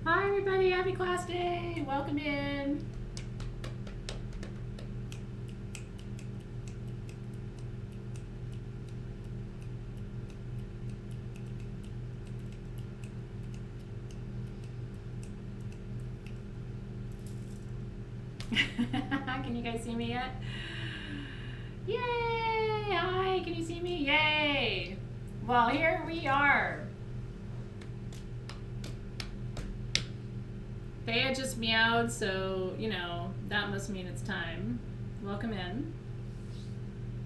Hi everybody, happy class day. Welcome in. Can you guys see me yet? Yay! Hi, can you see me? Yay! Well, here we are. They had just meowed, so, that must mean it's time. Welcome in.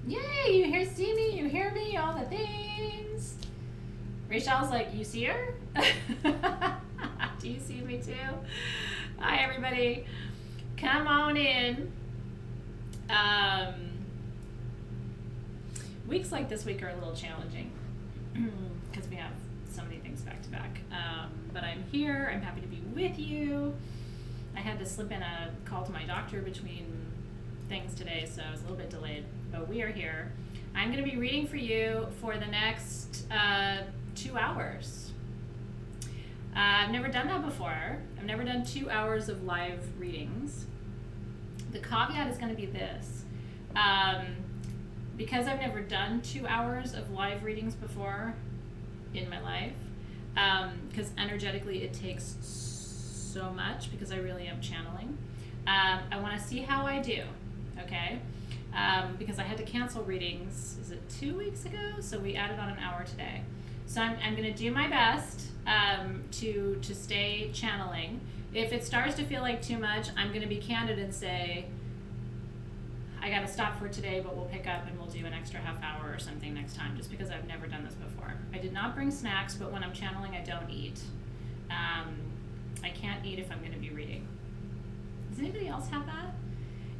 Yay! You see me, you hear me, all the things. Rachel's like, you see her? Do you see me too? Hi, everybody. Come on in. Weeks like this week are a little challenging because we have so many things back to back. But I'm here. I'm happy to be with you. I had to slip in a call to my doctor between things today, so I was a little bit delayed. But we are here. I'm going to be reading for you for the next 2 hours. I've never done that before. I've never done 2 hours of live readings. The caveat is going to be this. Because I've never done 2 hours of live readings before in my life, because energetically it takes so much because I really am channeling. I want to see how I do, okay? Because I had to cancel readings, is it 2 weeks ago? So we added on an hour today. So I'm going to do my best to stay channeling. If it starts to feel like too much, I'm going to be candid and say, I got to stop for today, but we'll pick up and we'll do an extra half hour or something next time, just because I've never done this before. I did not bring snacks, but when I'm channeling, I don't eat. I can't eat if I'm going to be reading. Does anybody else have that?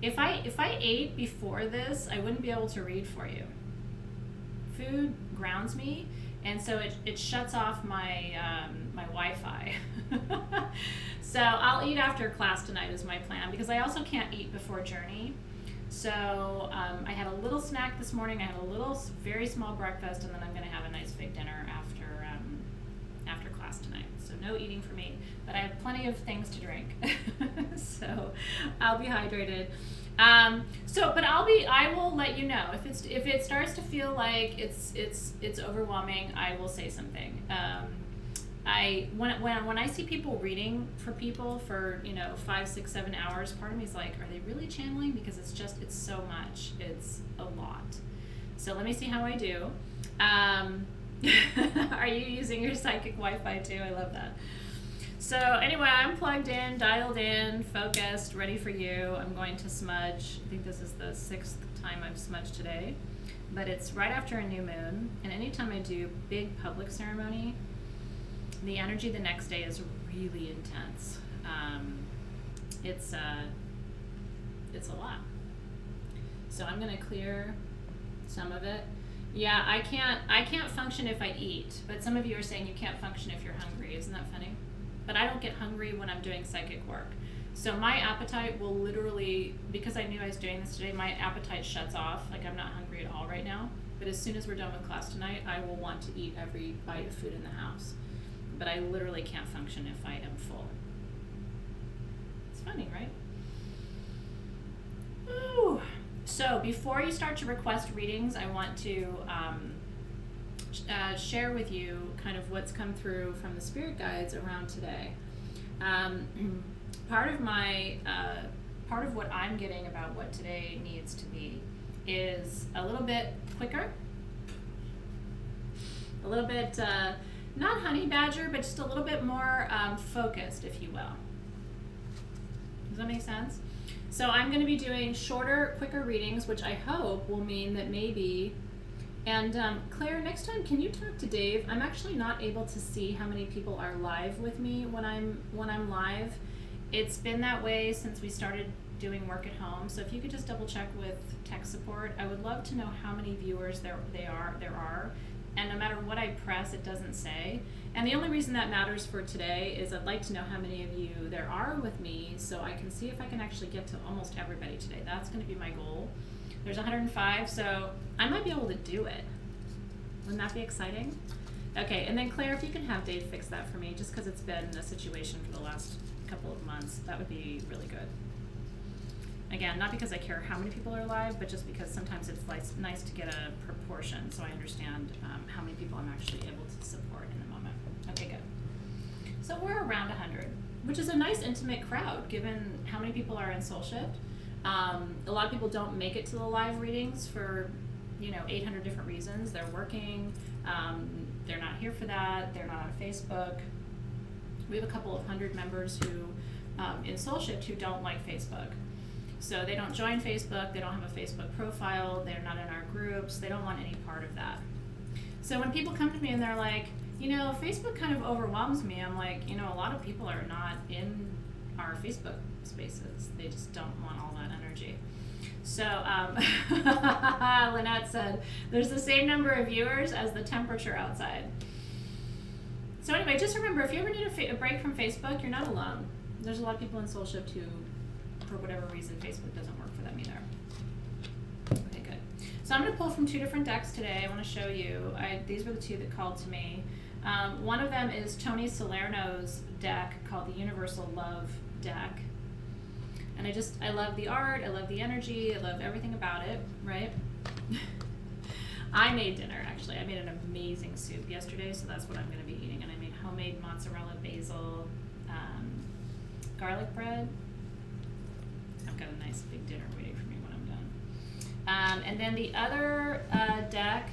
If I ate before this, I wouldn't be able to read for you. Food grounds me, and so it shuts off my my Wi-Fi. So I'll eat after class tonight is my plan, because I also can't eat before Journey. So I had a little snack this morning. I had a little, very small breakfast, and then I'm going to have a nice big dinner after class tonight. So no eating for me, but I have plenty of things to drink, so I'll be hydrated. But I will let you know if it starts to feel like it's overwhelming. I will say something. When I see people reading for people for 5, 6, 7 hours, part of me is like, are they really channeling? Because it's so much. It's a lot. So let me see how I do. Are you using your psychic Wi-Fi too? I love that. So anyway, I'm plugged in, dialed in, focused, ready for you. I'm going to smudge. I think this is the 6th time I've smudged today, but it's right after a new moon, and anytime I do big public ceremony, the energy the next day is really intense. It's a lot. So I'm gonna clear some of it. Yeah, I can't function if I eat, but some of you are saying you can't function if you're hungry. Isn't that funny? But I don't get hungry when I'm doing psychic work. So my appetite will literally, because I knew I was doing this today, my appetite shuts off. Like, I'm not hungry at all right now. But as soon as we're done with class tonight, I will want to eat every bite of food in the house. But I literally can't function if I am full. It's funny, right? Ooh. So before you start to request readings, I want to share with you kind of what's come through from the spirit guides around today. Part of what I'm getting about what today needs to be is a little bit quicker, a little bit not honey badger, but just a little bit more focused, if you will. Does that make sense? So I'm going to be doing shorter, quicker readings, which I hope will mean that maybe, and Claire, next time, can you talk to Dave? I'm actually not able to see how many people are live with me when I'm live. It's been that way since we started doing work at home. So if you could just double check with tech support, I would love to know how many viewers there are. And no matter what I press, it doesn't say. And the only reason that matters for today is I'd like to know how many of you there are with me, so I can see if I can actually get to almost everybody today. That's going to be my goal. There's 105, so I might be able to do it. Wouldn't that be exciting? Okay, and then Claire, if you can have Dave fix that for me, just because it's been a situation for the last couple of months, that would be really good. Again, not because I care how many people are live, but just because sometimes it's nice to get a proportion so I understand how many people I'm actually able to support in the moment. Okay, good. So we're around 100, which is a nice intimate crowd given how many people are in Soul Shift. A lot of people don't make it to the live readings for 800 different reasons. They're working, they're not here for that, they're not on Facebook. We have a couple of 100 members who in Soul Shift who don't like Facebook. So they don't join Facebook, they don't have a Facebook profile, they're not in our groups, they don't want any part of that. So when people come to me and they're like, Facebook kind of overwhelms me, I'm like, a lot of people are not in our Facebook spaces. They just don't want all that energy. So Lynette said, there's the same number of viewers as the temperature outside. So anyway, just remember, if you ever need a break from Facebook, you're not alone. There's a lot of people in Soul Shift who, for whatever reason, Facebook doesn't work for them either. Okay, good. So I'm going to pull from 2 different decks today. I want to show you. These were the 2 that called to me. One of them is Tony Salerno's deck called the Universal Love deck. And I love the art, I love the energy, I love everything about it, right? I made dinner, actually. I made an amazing soup yesterday, so that's what I'm going to be eating. And I made homemade mozzarella, basil, garlic bread. I've got a nice big dinner waiting for me when I'm done. And then the other deck,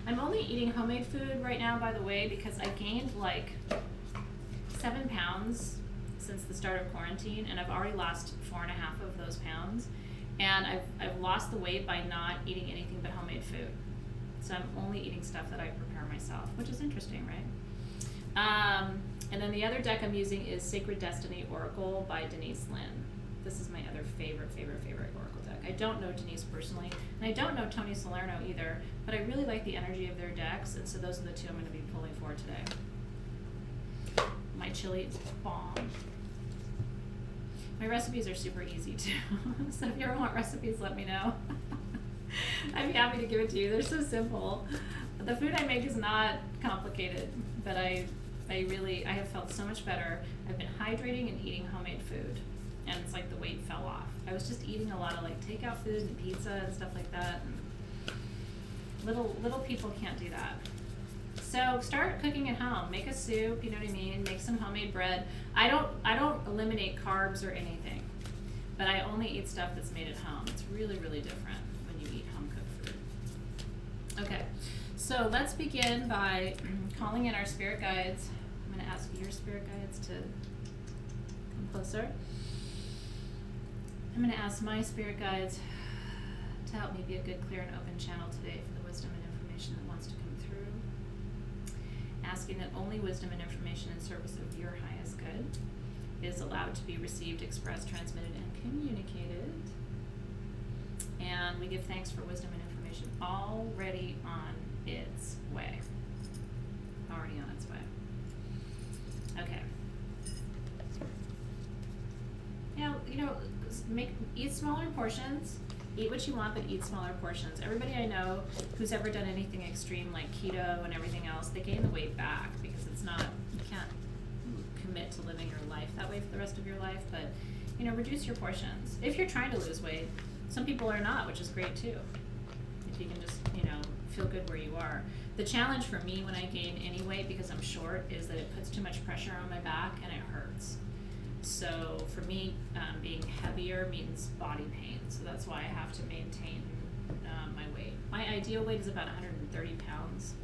I'm only eating homemade food right now, by the way, because I gained like 7 pounds since the start of quarantine, and I've already lost 4.5 of those pounds. And I've lost the weight by not eating anything but homemade food. So I'm only eating stuff that I prepare myself, which is interesting, right? And then the other deck I'm using is Sacred Destiny Oracle by Denise Linn. This is my other favorite Oracle deck. I don't know Denise personally, and I don't know Tony Salerno either, but I really like the energy of their decks, and so those are the 2 I'm going to be pulling for today. My chili is bomb. My recipes are super easy too, so if you ever want recipes, let me know. I'd be happy to give it to you. They're so simple. The food I make is not complicated, but I have felt so much better. I've been hydrating and eating homemade food, and it's like the weight fell off. I was just eating a lot of like takeout food and pizza and stuff like that, and little people can't do that. So start cooking at home. Make a soup, you know what I mean? Make some homemade bread. I don't eliminate carbs or anything, but I only eat stuff that's made at home. It's really, really different when you eat home cooked food. Okay, so let's begin by calling in our spirit guides. I'm going to ask your spirit guides to come closer. I'm going to ask my spirit guides to help me be a good, clear, and open channel today for the wisdom and information that wants to come through. Asking that only wisdom and information in service of your highest good is allowed to be received, expressed, transmitted, and communicated. And we give thanks for wisdom and information already on its way. Already on its way. Okay. Now, eat smaller portions. Eat what you want, but eat smaller portions. Everybody I know who's ever done anything extreme like keto and everything else, they gain the weight back because you can't commit to living your life that way for the rest of your life, but, reduce your portions. If you're trying to lose weight, some people are not, which is great too. If you can just, feel good where you are. The challenge for me when I gain any weight because I'm short is that it puts too much pressure on my back and it hurts. So for me, being heavier means body pain. So that's why I have to maintain my weight. My ideal weight is about 130 pounds.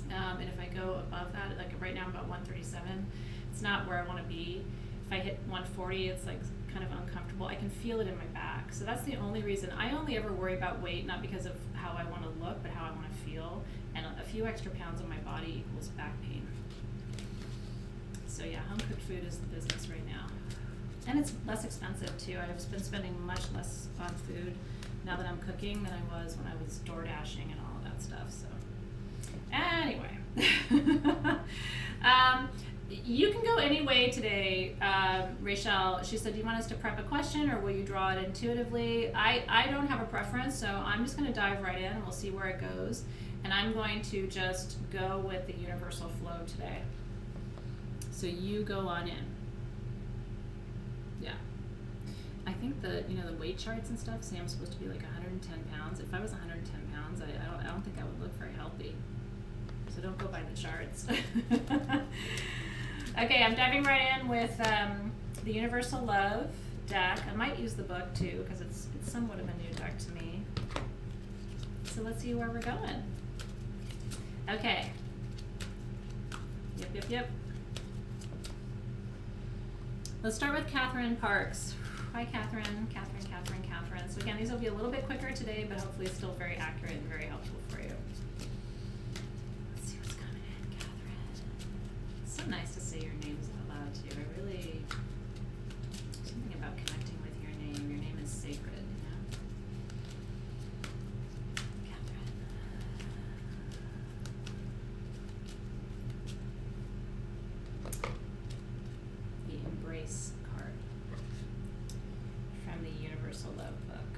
And if I go above that, like right now I'm about 137, it's not where I want to be. If I hit 140, it's like kind of uncomfortable. I can feel it in my back. So that's the only reason. I only ever worry about weight, not because of how I want to look, but how I want to feel. And a few extra pounds on my body equals back pain. So yeah, home cooked food is the business right now. And it's less expensive too. I've been spending much less on food now that I'm cooking than I was when I was door dashing and all of that stuff. So anyway, You can go any way today, Rachel. She said, do you want us to prep a question or will you draw it intuitively? I don't have a preference, so I'm just going to dive right in and we'll see where it goes. And I'm going to just go with the universal flow today. So you go on in. Yeah. I think the weight charts and stuff say I'm supposed to be like 110 pounds. If I was 110 pounds, I don't think I would look very healthy. So don't go by the charts. Okay, I'm diving right in with the Universal Love deck. I might use the book too because it's somewhat of a new deck to me. So let's see where we're going. Okay. Yep. Let's start with Catherine Parks. Hi, Catherine. So again, these will be a little bit quicker today, but hopefully it's still very accurate and very helpful for you. Let's see what's coming in, Catherine. It's so nice to say your names out loud too. Something about connecting with your name. Your name is sacred, you know? Catherine. The Embrace card from the Universal Love book.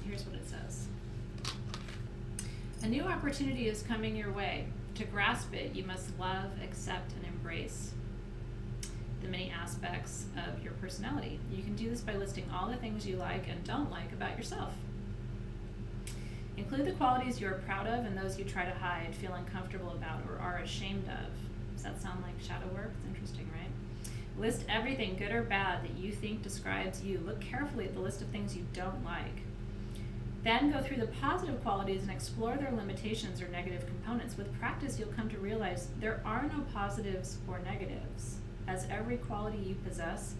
Here's what it says. A new opportunity is coming your way. To grasp it, you must love, accept, and embrace the many aspects of your personality. You can do this by listing all the things you like and don't like about yourself. Include the qualities you are proud of and those you try to hide, feel uncomfortable about, or are ashamed of. Does that sound like shadow work? It's interesting, right? List everything, good or bad, that you think describes you. Look carefully at the list of things you don't like. Then go through the positive qualities and explore their limitations or negative components. With practice, you'll come to realize there are no positives or negatives, as every quality you possess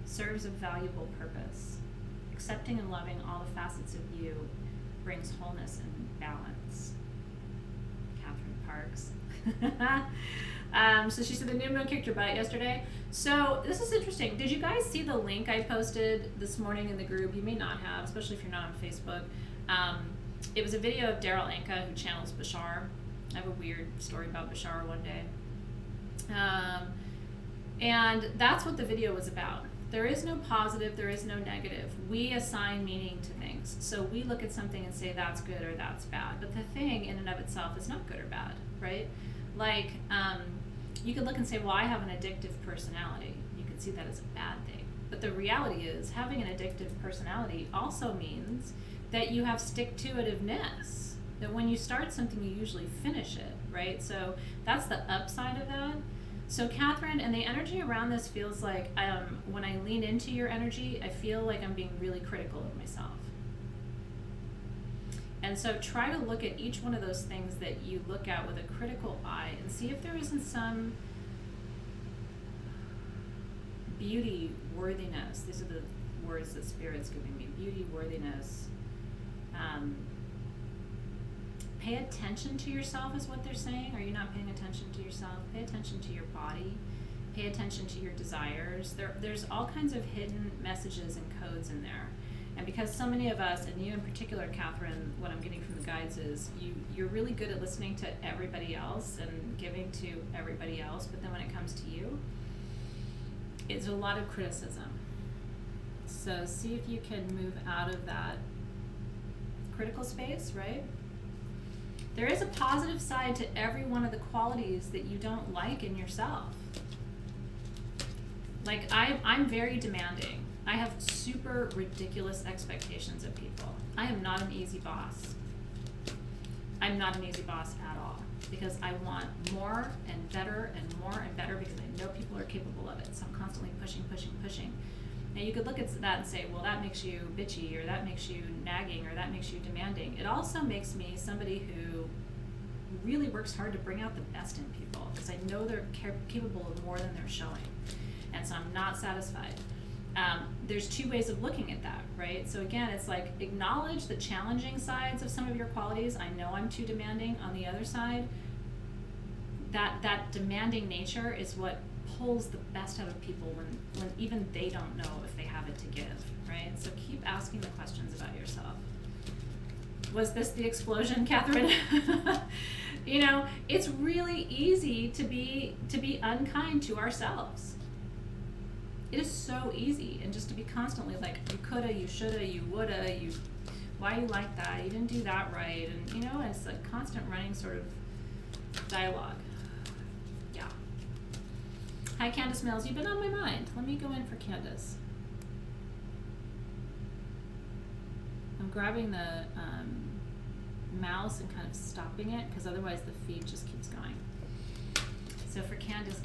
serves a valuable purpose. Accepting and loving all the facets of you brings wholeness and balance. Catherine Parks. So she said the new moon kicked her butt yesterday. So this is interesting. Did you guys see the link I posted this morning in the group? You may not have, especially if you're not on Facebook. It was a video of Daryl Anka, who channels Bashar. I have a weird story about Bashar one day. And that's what the video was about. There is no positive, there is no negative. We assign meaning to things. So we look at something and say that's good or that's bad. But the thing in and of itself is not good or bad, right? Like, you could look and say, well, I have an addictive personality. You could see that as a bad thing. But the reality is, having an addictive personality also means that you have stick-to-itiveness. That when you start something, you usually finish it, right? So that's the upside of that. So Catherine, and the energy around this feels like, when I lean into your energy, I feel like I'm being really critical of myself. And so try to look at each one of those things that you look at with a critical eye and see if there isn't some beauty, worthiness. These are the words that Spirit's giving me. Beauty, worthiness. Pay attention to yourself is what they're saying. Are you not paying attention to yourself? Pay attention to your body. Pay attention to your desires. There's all kinds of hidden messages and codes in there. And because so many of us, and you in particular, Catherine, what I'm getting from the guides is you're really good at listening to everybody else and giving to everybody else, but then when it comes to you, it's a lot of criticism. So see if you can move out of that critical space, right? There is a positive side to every one of the qualities that you don't like in yourself. Like, I'm very demanding. I have super ridiculous expectations of people. I am not an easy boss. I'm not an easy boss at all because I want more and better and more and better because I know people are capable of it. So I'm constantly pushing. Now you could look at that and say, well, that makes you bitchy, or that makes you nagging, or that makes you demanding. It also makes me somebody who really works hard to bring out the best in people because I know they're capable of more than they're showing. And so I'm not satisfied. There's two ways of looking at that, right? So again, it's like acknowledge the challenging sides of some of your qualities. I know I'm too demanding. On the other side, that demanding nature is what pulls the best out of people when even they don't know if they have it to give, right? So keep asking the questions about yourself. Was this the explosion, Catherine? You know, it's really easy to be unkind to ourselves. It is so easy, and just to be constantly like, you coulda, you shoulda, you woulda, why you like that, you didn't do that right, and you know, it's a constant running sort of dialogue. Yeah. Hi, Candace Mills, you've been on my mind. Let me go in for Candace. I'm grabbing the mouse and kind of stopping it, because otherwise the feed just keeps going. So for Candace.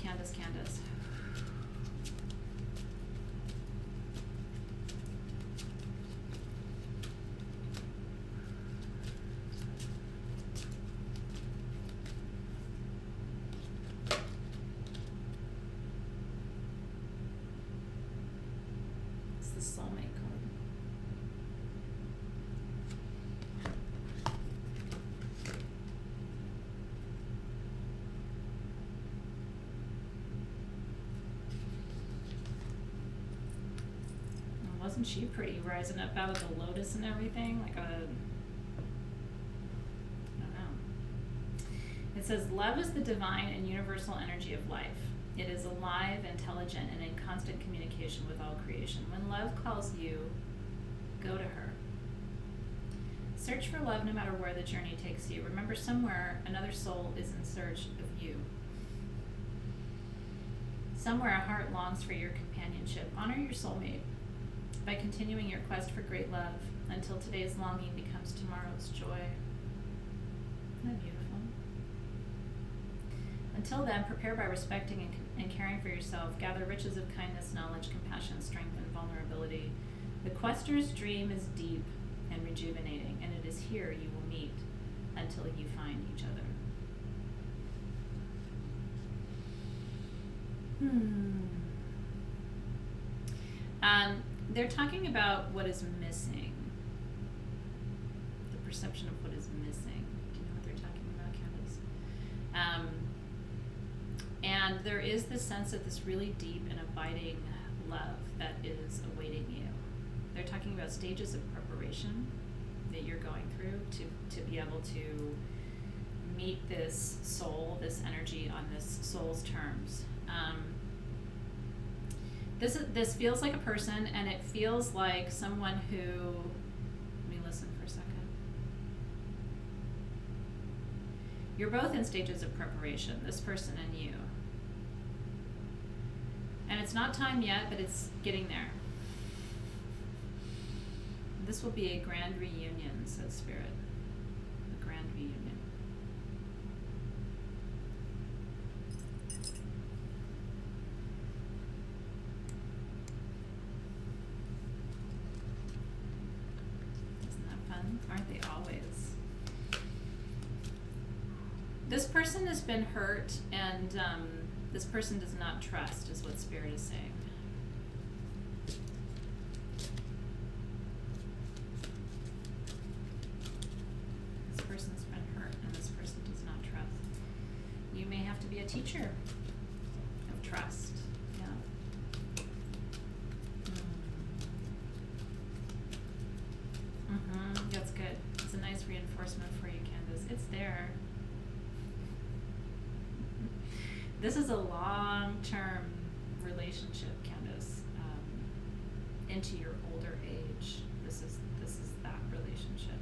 It's the soulmate card. Wasn't she pretty, rising up out of the lotus and everything? Like a, I don't know. It says, love is the divine and universal energy of life. It is alive, intelligent, and in constant communication with all creation. When love calls you, go to her. Search for love no matter where the journey takes you. Remember, somewhere another soul is in search of you. Somewhere a heart longs for your companionship. Honor your soulmate by continuing your quest for great love until today's longing becomes tomorrow's joy. Isn't that beautiful? Until then, prepare by respecting and caring for yourself. Gather riches of kindness, knowledge, compassion, strength, and vulnerability. The quester's dream is deep and rejuvenating, and it is here you will meet until you find each other. They're talking about what is missing. The perception of what is missing. Do you know what they're talking about, Candace? And there is this sense of this really deep and abiding love that is awaiting you. They're talking about stages of preparation that you're going through to be able to meet this soul, this energy on this soul's terms. This feels like a person, and it feels like someone who, let me listen for a second. You're both in stages of preparation, this person and you. And it's not time yet, but it's getting there. This will be a grand reunion, says Spirit. A grand reunion. Aren't they always? This person has been hurt, and this person does not trust, is what Spirit is saying. This person's been hurt, and this person does not trust. You may have to be a teacher of trust. Yeah. That's good. It's a nice reinforcement for you, Candace. It's there. This is a long-term relationship, Candace. Into your older age. This is that relationship.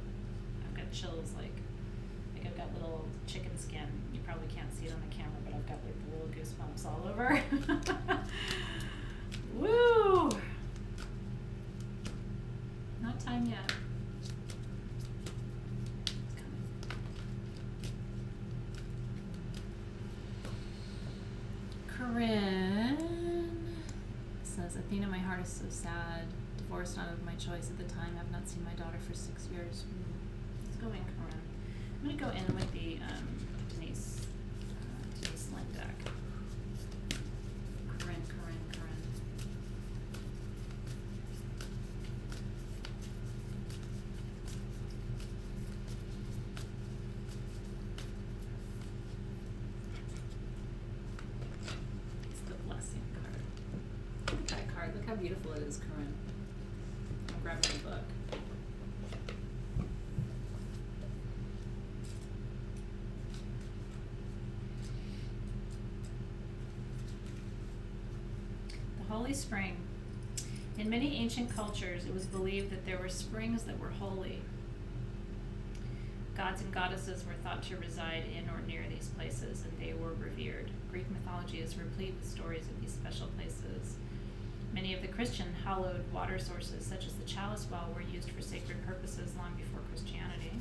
I've got chills, like I've got little chicken skin. You probably can't see it on the camera, but I've got like the little goosebumps all over. Woo! Not time yet. Corinne says, Athena, my heart is so sad. Divorced not of my choice at the time. I've not seen my daughter for 6 years. Let's go in, Corinne. I'm going to go in with the Denise Lynn deck. Corinne. Look how beautiful it is, Corinne. I'm grabbing the book. holy spring. In many ancient cultures, it was believed that there were springs that were holy. Gods and goddesses were thought to reside in or near these places, and they were revered. Greek mythology is replete with stories of these special places. Many of the Christian hallowed water sources, such as the Chalice Well, were used for sacred purposes long before Christianity.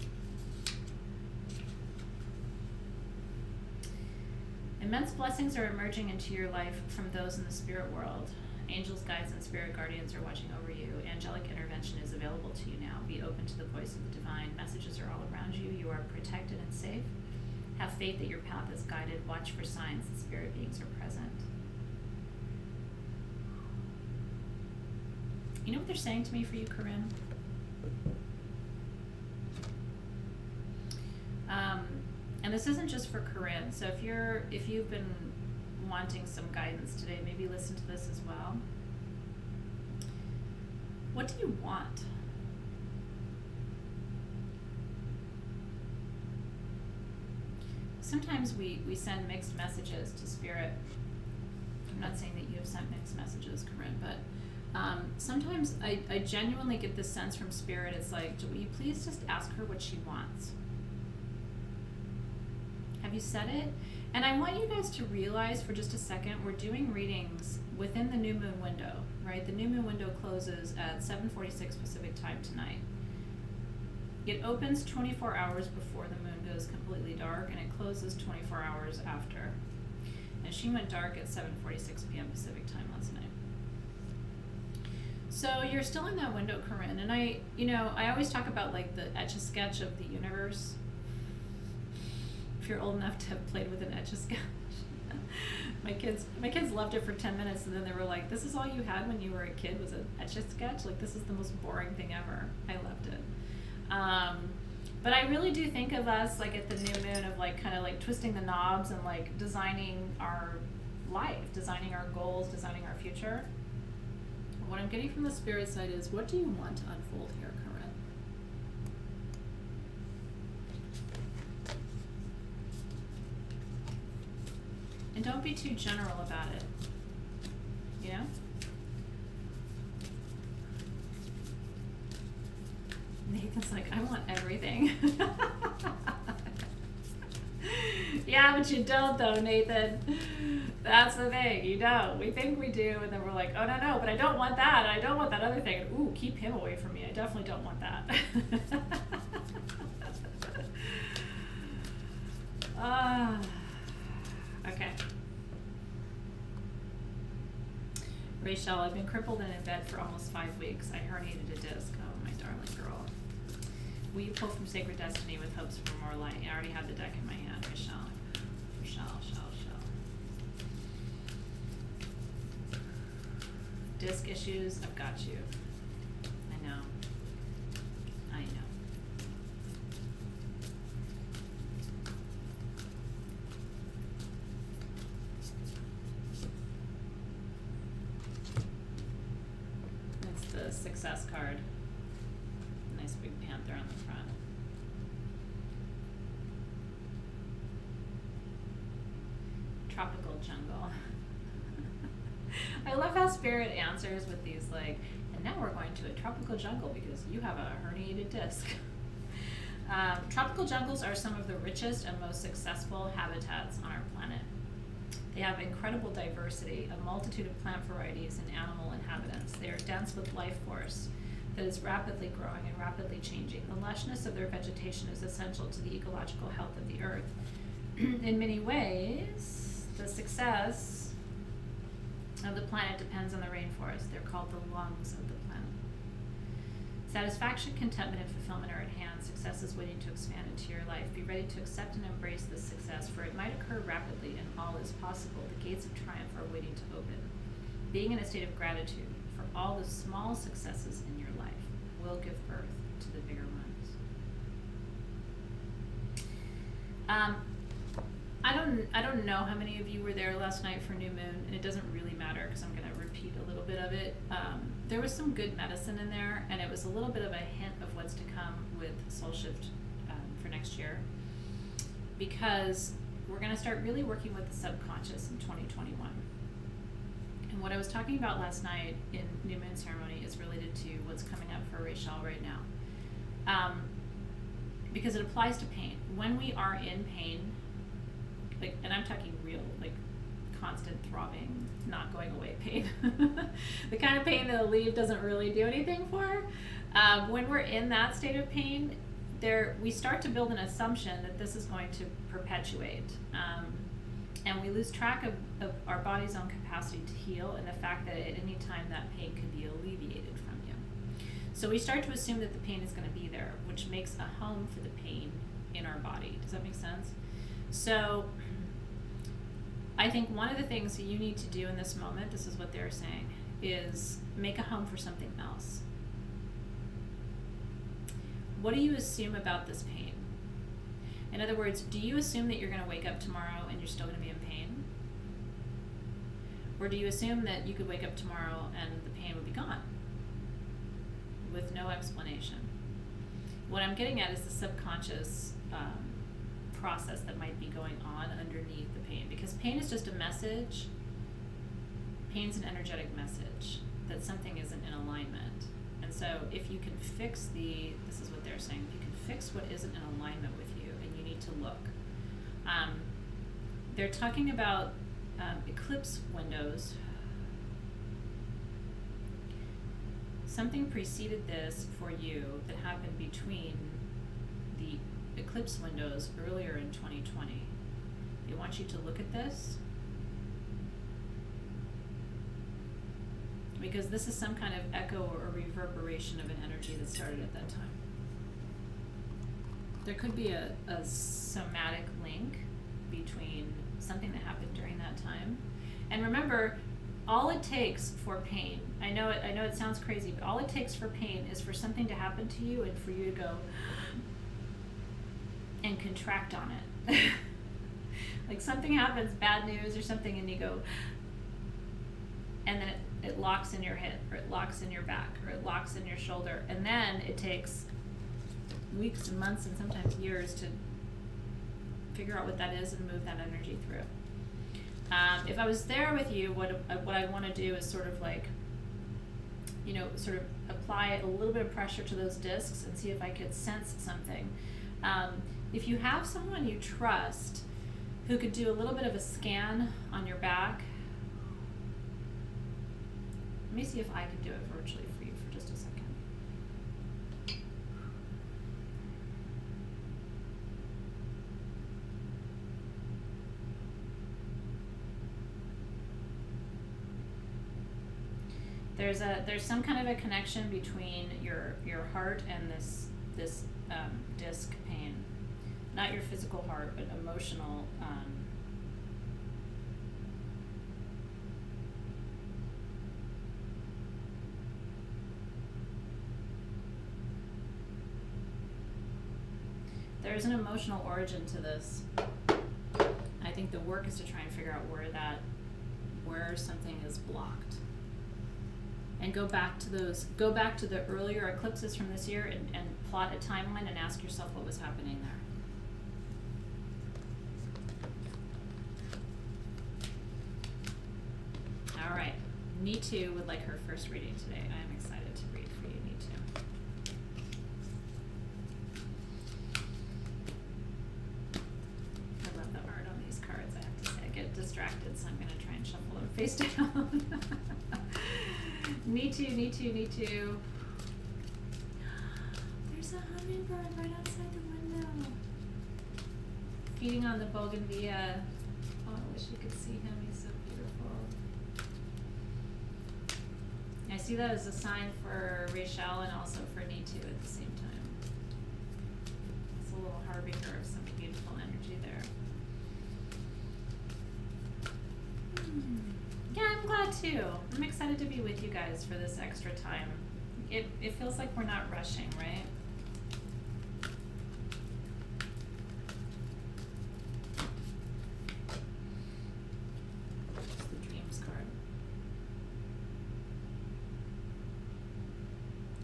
Immense blessings are emerging into your life from those in the spirit world. Angels, guides, and spirit guardians are watching over you. Angelic intervention is available to you now. Be open to the voice of the divine. Messages are all around you. You are protected and safe. Have faith that your path is guided. Watch for signs that spirit beings are present. You know what they're saying to me for you, Corinne? And this isn't just for Corinne. So if you've been wanting some guidance today, maybe listen to this as well. What do you want? Sometimes we send mixed messages to spirit. I'm not saying that you have sent mixed messages, Corinne, but sometimes I genuinely get this sense from spirit. It's like, will you please just ask her what she wants? Have you said it? And I want you guys to realize for just a second, we're doing readings within the new moon window, right? The new moon window closes at 7:46 Pacific time tonight. It opens 24 hours before the moon goes completely dark, and it closes 24 hours after. And she went dark at 7:46 p.m. Pacific time last night. So you're still in that window, Corinne. And I always talk about like the Etch-a-Sketch of the universe. If you're old enough to have played with an Etch-a-Sketch. My kids loved it for 10 minutes, and then they were like, this is all you had when you were a kid was an Etch-a-Sketch? Like, this is the most boring thing ever. I loved it. But I really do think of us like at the new moon of like kind of like twisting the knobs and like designing our life, designing our goals, designing our future. What I'm getting from the spirit side is, what do you want to unfold here, Corinne? And don't be too general about it. You know? Nathan's like, I want everything. Yeah, but you don't though, Nathan. That's the thing, you don't. We think we do, and then we're like, oh no, but I don't want that, and I don't want that other thing. And, ooh, keep him away from me. I definitely don't want that. Okay. Rachel, I've been crippled and in bed for almost 5 weeks. I herniated a disc. Oh, my darling girl. Will you pull from Sacred Destiny with hopes for more light? I already have the deck in my hand, Rachel. Disc issues, I've got you. I know. It's the success card. Nice big panther on the front. Tropical jungle. I love how spirit answers with these like, and now we're going to a tropical jungle because you have a herniated disc. Tropical jungles are some of the richest and most successful habitats on our planet. They have incredible diversity, a multitude of plant varieties and animal inhabitants. They are dense with life force that is rapidly growing and rapidly changing. The lushness of their vegetation is essential to the ecological health of the earth. In many ways, the success of the planet depends on the rainforest. They're called the lungs of the planet. Satisfaction, contentment, and fulfillment are at hand. Success is waiting to expand into your life. Be ready to accept and embrace this success, for it might occur rapidly and all is possible. The gates of triumph are waiting to open. Being in a state of gratitude for all the small successes in your life will give birth to the bigger ones. I don't know how many of you were there last night for New Moon, and it doesn't really matter because I'm going to repeat a little bit of it. There was some good medicine in there, and it was a little bit of a hint of what's to come with Soul Shift for next year, because we're going to start really working with the subconscious in 2021. And what I was talking about last night in New Moon Ceremony is related to what's coming up for Rachel right now. Because it applies to pain. When we are in pain, like, and I'm talking real, like, constant throbbing, not going away pain, the kind of pain that a leave doesn't really do anything for. When we're in that state of pain, we start to build an assumption that this is going to perpetuate. And we lose track of our body's own capacity to heal, and the fact that at any time that pain can be alleviated from you. So we start to assume that the pain is going to be there, which makes a home for the pain in our body. Does that make sense? So I think one of the things that you need to do in this moment, this is what they're saying, is make a home for something else. What do you assume about this pain? In other words, do you assume that you're going to wake up tomorrow and you're still going to be in pain? Or do you assume that you could wake up tomorrow and the pain would be gone with no explanation? What I'm getting at is the subconscious process that might be going on underneath the pain. Because pain is just a message. Pain's an energetic message that something isn't in alignment. And so if you can fix this is what they're saying, if you can fix what isn't in alignment with you, and you need to look. They're talking about eclipse windows. Something preceded this for you that happened between the eclipse windows earlier in 2020. They want you to look at this, because this is some kind of echo or reverberation of an energy that started at that time. There could be a somatic link between something that happened during that time. And remember, all it takes for pain, I know it sounds crazy, but all it takes for pain is for something to happen to you and for you to go and contract on it. Like something happens, bad news or something, and you go, and then it locks in your hip, or it locks in your back, or it locks in your shoulder, and then it takes weeks and months and sometimes years to figure out what that is and move that energy through. If I was there with you, what I want to do is sort of like, sort of apply a little bit of pressure to those discs and see if I could sense something. If you have someone you trust who could do a little bit of a scan on your back, let me see if I can do it virtually for you for just a second. There's some kind of a connection between your heart and this disc pain, not your physical heart, but emotional. There's an emotional origin to this. I think the work is to try and figure out where something is blocked. And go back to the earlier eclipses from this year and plot a timeline and ask yourself what was happening there. All right, Nitu would like her first reading today. I am excited to read for you, Nitu. I love the art on these cards, I have to say. I get distracted, so I'm going to try and shuffle them face down. Nitu. There's a hummingbird right outside the window. Feeding on the bougainvillea. Oh, I wish you could see him. He's so beautiful. I see that as a sign for Rachel and also for Nitu at the same time. It's a little harbinger of some beautiful energy there. Yeah, I'm glad too. I'm excited to be with you guys for this extra time. It feels like we're not rushing, right? It's the Dreams card.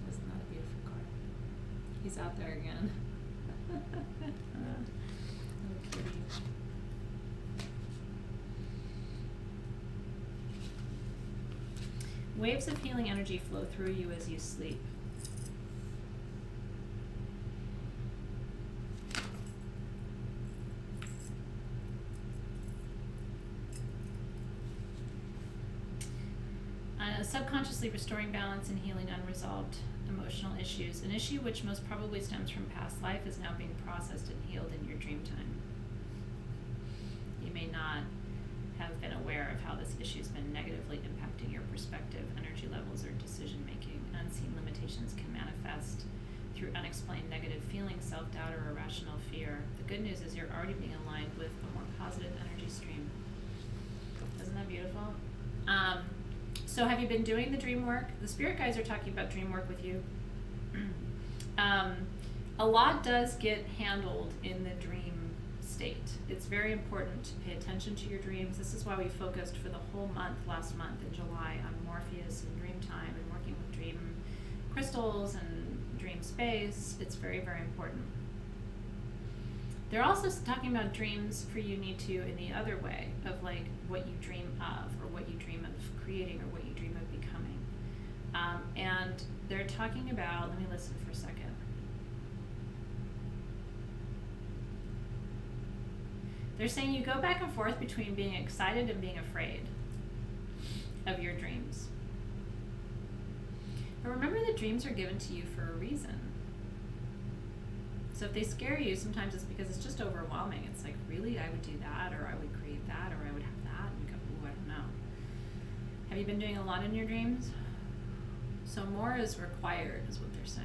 Isn't that a beautiful card? He's out there again. Oh, kitty. Waves of healing energy flow through you as you sleep. Subconsciously restoring balance and healing unresolved emotional issues. An issue which most probably stems from past life is now being processed and healed in your dream time. You may not have been aware of how this issue has been negatively impacting your perspective, energy levels, or decision making. Unseen limitations can manifest through unexplained negative feelings, self-doubt, or irrational fear. The good news is you're already being aligned with a more positive energy stream. Isn't that beautiful? So have you been doing the dream work? The spirit guides are talking about dream work with you. A lot does get handled in the dream state. It's very important to pay attention to your dreams. This is why we focused for the whole month, last month in July, on Morpheus and dream time and working with dream crystals and dream space. It's very, very important. They're also talking about dreams for you need to in the other way of like what you dream of or what you dream of creating or what you dream of becoming. And they're talking about, let me listen for a second. They're saying you go back and forth between being excited and being afraid of your dreams. But remember that dreams are given to you for a reason. So if they scare you, sometimes it's because it's just overwhelming. It's like, really, I would do that, or I would create that, or I would have that, and you go, ooh, I don't know. Have you been doing a lot in your dreams? So more is required, is what they're saying.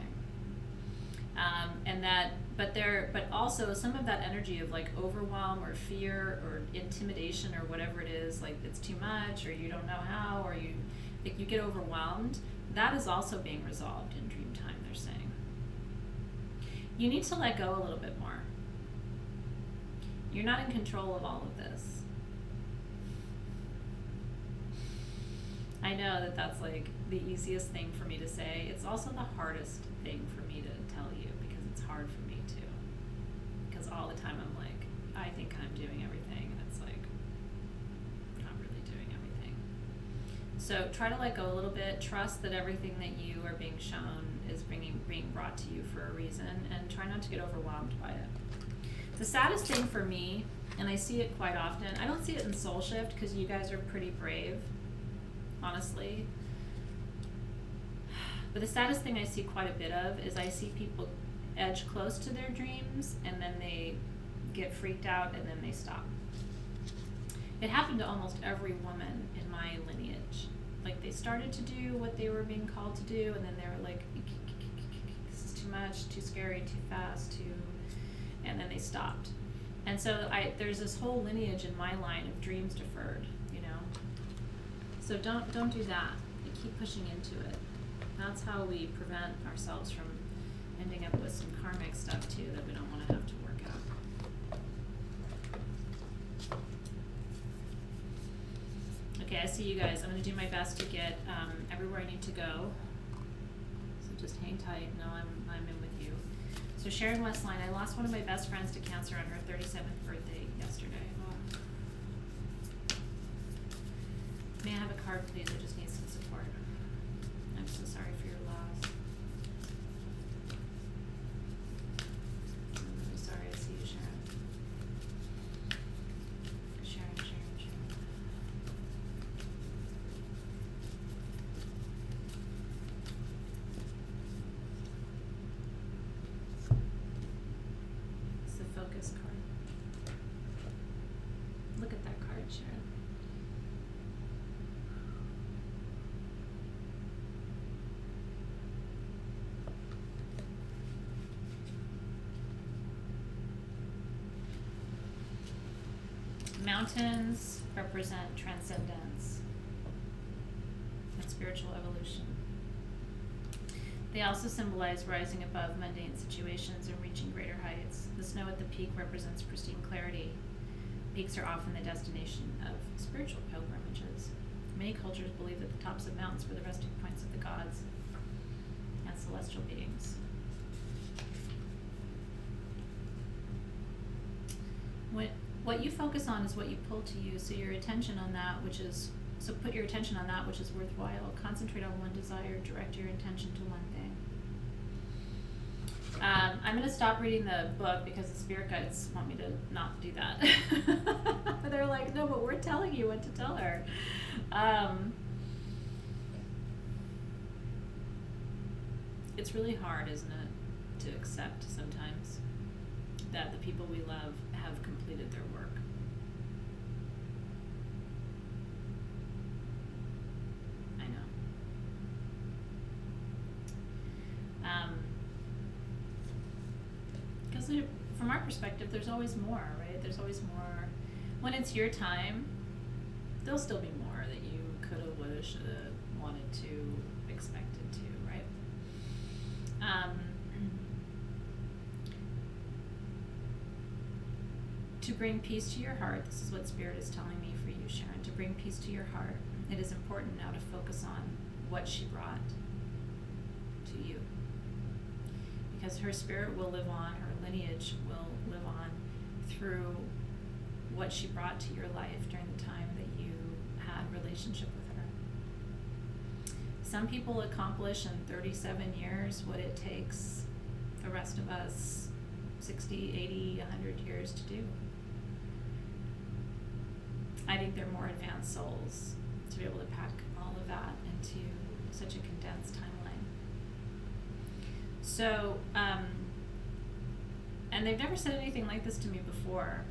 But also some of that energy of like overwhelm or fear or intimidation or whatever it is, like it's too much, or you don't know how, or you get overwhelmed. That is also being resolved in dream time, they're saying. You need to let go a little bit more. You're not in control of all of this. I know that that's like the easiest thing for me to say. It's also the hardest thing for me to tell you because it's hard for me too. Because all the time I'm like, I think I'm doing everything, and it's like, I'm not really doing everything. So try to let go a little bit. Trust that everything that you are being shown is being brought to you for a reason, and try not to get overwhelmed by it. The saddest thing for me, and I see it quite often, I don't see it in Soul Shift because you guys are pretty brave, honestly. But the saddest thing I see quite a bit of is I see people edge close to their dreams and then they get freaked out and then they stop. It happened to almost every woman in my lineage. Like they started to do what they were being called to do, and then they were like, this is too much, too scary, too fast, and then they stopped. And so there's this whole lineage in my line of dreams deferred, you know. So don't do that. You keep pushing into it. That's how we prevent ourselves from ending up with some karmic stuff too that we don't want to have to work out. Okay, I see you guys. I'm going to do my best to get everywhere I need to go. So just hang tight. No, I'm in with you. So Sharon Westline, I lost one of my best friends to cancer on her 37th birthday yesterday. Oh. May I have a card, please? I just need some support. I'm so sorry for your loss. I'm really sorry. I see you, Sharon. Sharon. It's the focus card. Look at that card, Sharon. Mountains represent transcendence and spiritual evolution. They also symbolize rising above mundane situations and reaching greater heights. The snow at the peak represents pristine clarity. Peaks are often the destination of spiritual pilgrimages. Many cultures believe that the tops of mountains were the resting points of the gods and celestial beings. What you focus on is what you pull to you, so your attention on that which is So put your attention on that which is worthwhile. Concentrate on one desire. Direct your intention to one thing. I'm going to stop reading the book because the spirit guides want me to not do that. They're like, no, but we're telling you what to tell her. It's really hard, isn't it, to accept sometimes that the people we love have completed their work. I know. Because from our perspective, there's always more, right? There's always more. When it's your time, there'll still be more that you coulda, woulda, shoulda, wanted to, expected to, right? To bring peace to your heart, this is what Spirit is telling me for you, Sharon. To bring peace to your heart, it is important now to focus on what she brought to you. Because her spirit will live on, her lineage will live on through what she brought to your life during the time that you had relationship with her. Some people accomplish in 37 years what it takes the rest of us 60, 80, 100 years to do. I think they're more advanced souls to be able to pack all of that into such a condensed timeline. So, and they've never said anything like this to me before.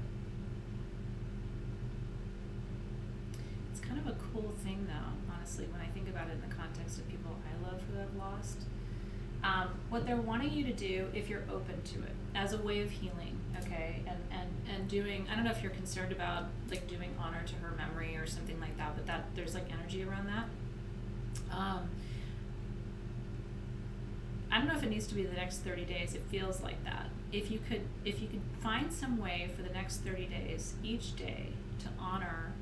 It's kind of a cool thing though, honestly, when I think about it in the context of people I love who have lost. What they're wanting you to do, if you're open to it, as a way of healing, okay, and doing, I don't know if you're concerned about like doing honor to her memory or something like that, but that there's like energy around that. I don't know if it needs to be the next 30 days. It feels like that. If you could find some way for the next 30 days, each day, to honor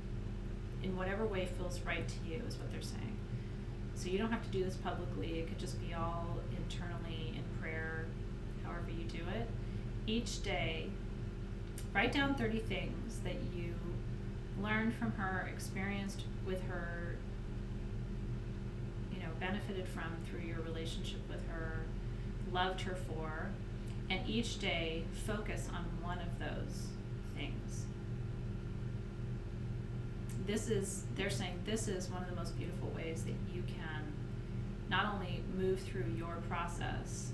in whatever way feels right to you, is what they're saying. So you don't have to do this publicly. It could just be all internally in prayer, however you do it. Each day, write down 30 things that you learned from her, experienced with her, benefited from through your relationship with her, loved her for, and each day focus on one of those things. They're saying this is one of the most beautiful ways that you can not only move through your process.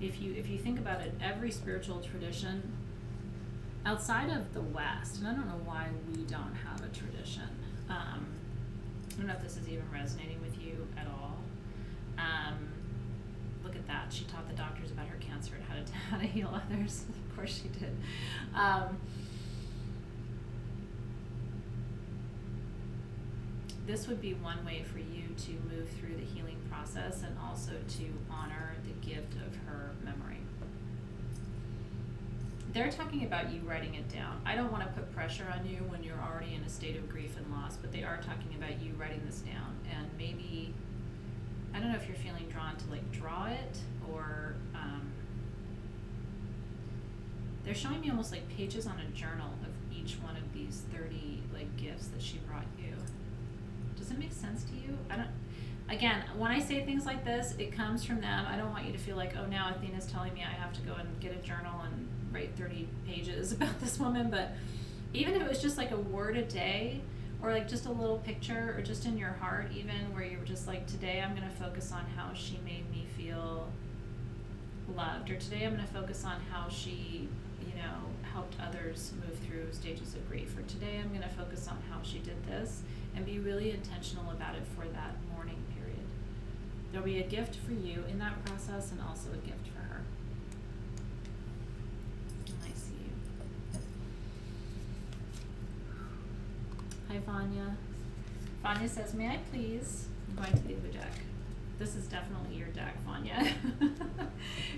If you think about it, every spiritual tradition outside of the West, and I don't know why we don't have a tradition. I don't know if this is even resonating with you at all. Look at that. She taught the doctors about her cancer and how to heal others. Of course she did. This would be one way for you to move through the healing process and also to honor the gift of her memory. They're talking about you writing it down. I don't want to put pressure on you when you're already in a state of grief and loss, but they are talking about you writing this down. And maybe, I don't know if you're feeling drawn to like draw it, or they're showing me almost like pages on a journal of each one of these 30 like gifts that she brought you. Does it make sense to you? Again, when I say things like this, it comes from them. I don't want you to feel like, oh, now Athena's telling me I have to go and get a journal and write 30 pages about this woman. But even if it was just like a word a day, or like just a little picture, or just in your heart even, where you were just like, today I'm going to focus on how she made me feel loved, or today I'm going to focus on how she, helped others move through stages of grief, or today I'm going to focus on how she did this, and be really intentional about it for that mourning period. There'll be a gift for you in that process, and also a gift for her. I see you. Hi, Vanya. Vanya says, may I please? I'm going to the other deck. This is definitely your deck, Vanya.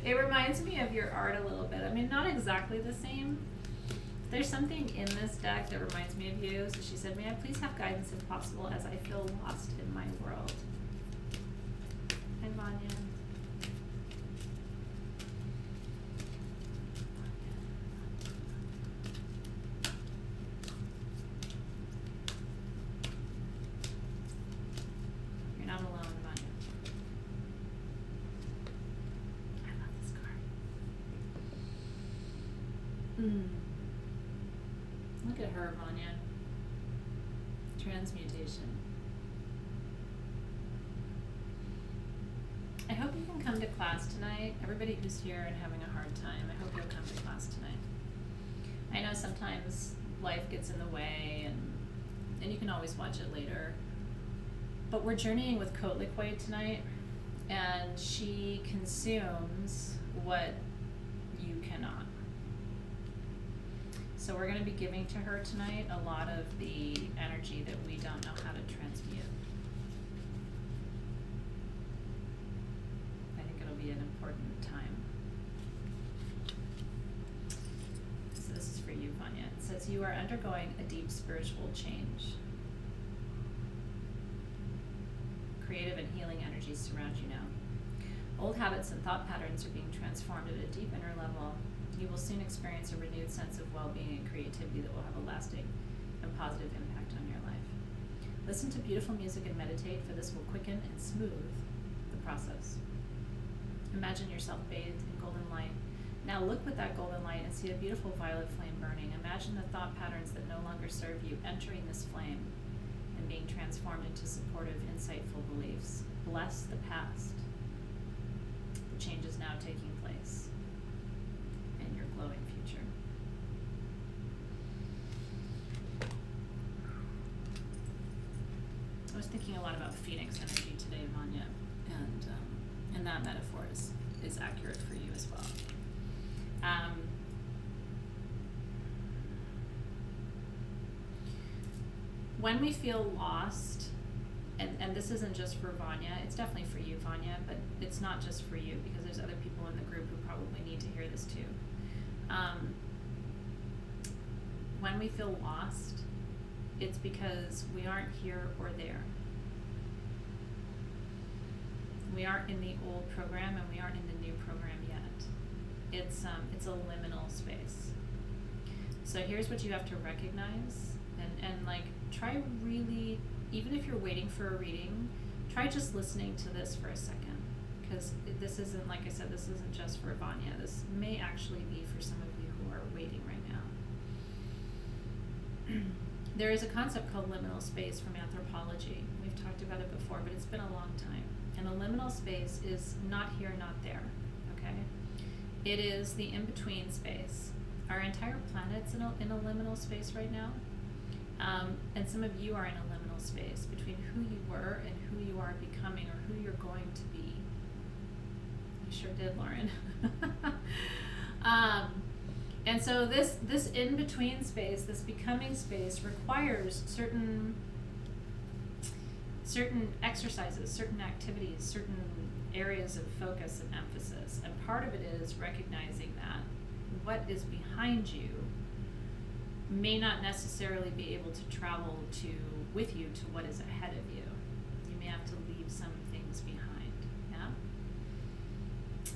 It reminds me of your art a little bit. I mean, not exactly the same. There's something in this deck that reminds me of you. So she said, may I please have guidance if possible, as I feel lost in my world. Hi, Vanya. Mm. Look at her, Vanya. Transmutation. I hope you can come to class tonight. Everybody who's here and having a hard time, I hope you'll come to class tonight. I know sometimes life gets in the way, and you can always watch it later. But we're journeying with Kotlikwe tonight, and she consumes what you cannot. So we're going to be giving to her tonight a lot of the energy that we don't know how to transmute. I think it'll be an important time. So this is for you, Vanya. It says, you are undergoing a deep spiritual change. Creative and healing energies surround you now. Old habits and thought patterns are being transformed at a deep inner level. You will soon experience a renewed sense of well-being and creativity that will have a lasting and positive impact on your life. Listen to beautiful music and meditate, for this will quicken and smooth the process. Imagine yourself bathed in golden light. Now look with that golden light and see a beautiful violet flame burning. Imagine the thought patterns that no longer serve you entering this flame and being transformed into supportive, insightful beliefs. Bless the past. The change is now taking place in your glowing future. I was thinking a lot about Phoenix energy today, Vanya, and that metaphor is accurate for you as well. When we feel lost, and this isn't just for Vanya, it's definitely for you, Vanya, but it's not just for you, because there's other people in the group who probably need to hear this too. When we feel lost, it's because we aren't here or there. We aren't in the old program and we aren't in the new program yet. It's a liminal space. So here's what you have to recognize, and like try really, even if you're waiting for a reading, try just listening to this for a second, because this isn't, like I said, this isn't just for Vanya. This may actually be for some of you who are waiting right now. There is a concept called liminal space from anthropology. We've talked about it before, but it's been a long time. And a liminal space is not here, not there, okay? It is the in-between space. Our entire planet's in a liminal space right now. And some of you are in a liminal space between who you were and who you are becoming, or who you're going to be. You sure did, Lauren. And so this in-between space, this becoming space, requires certain exercises, certain activities, certain areas of focus and emphasis. And part of it is recognizing that what is behind you may not necessarily be able to travel with you to what is ahead of you. You may have to leave some things behind.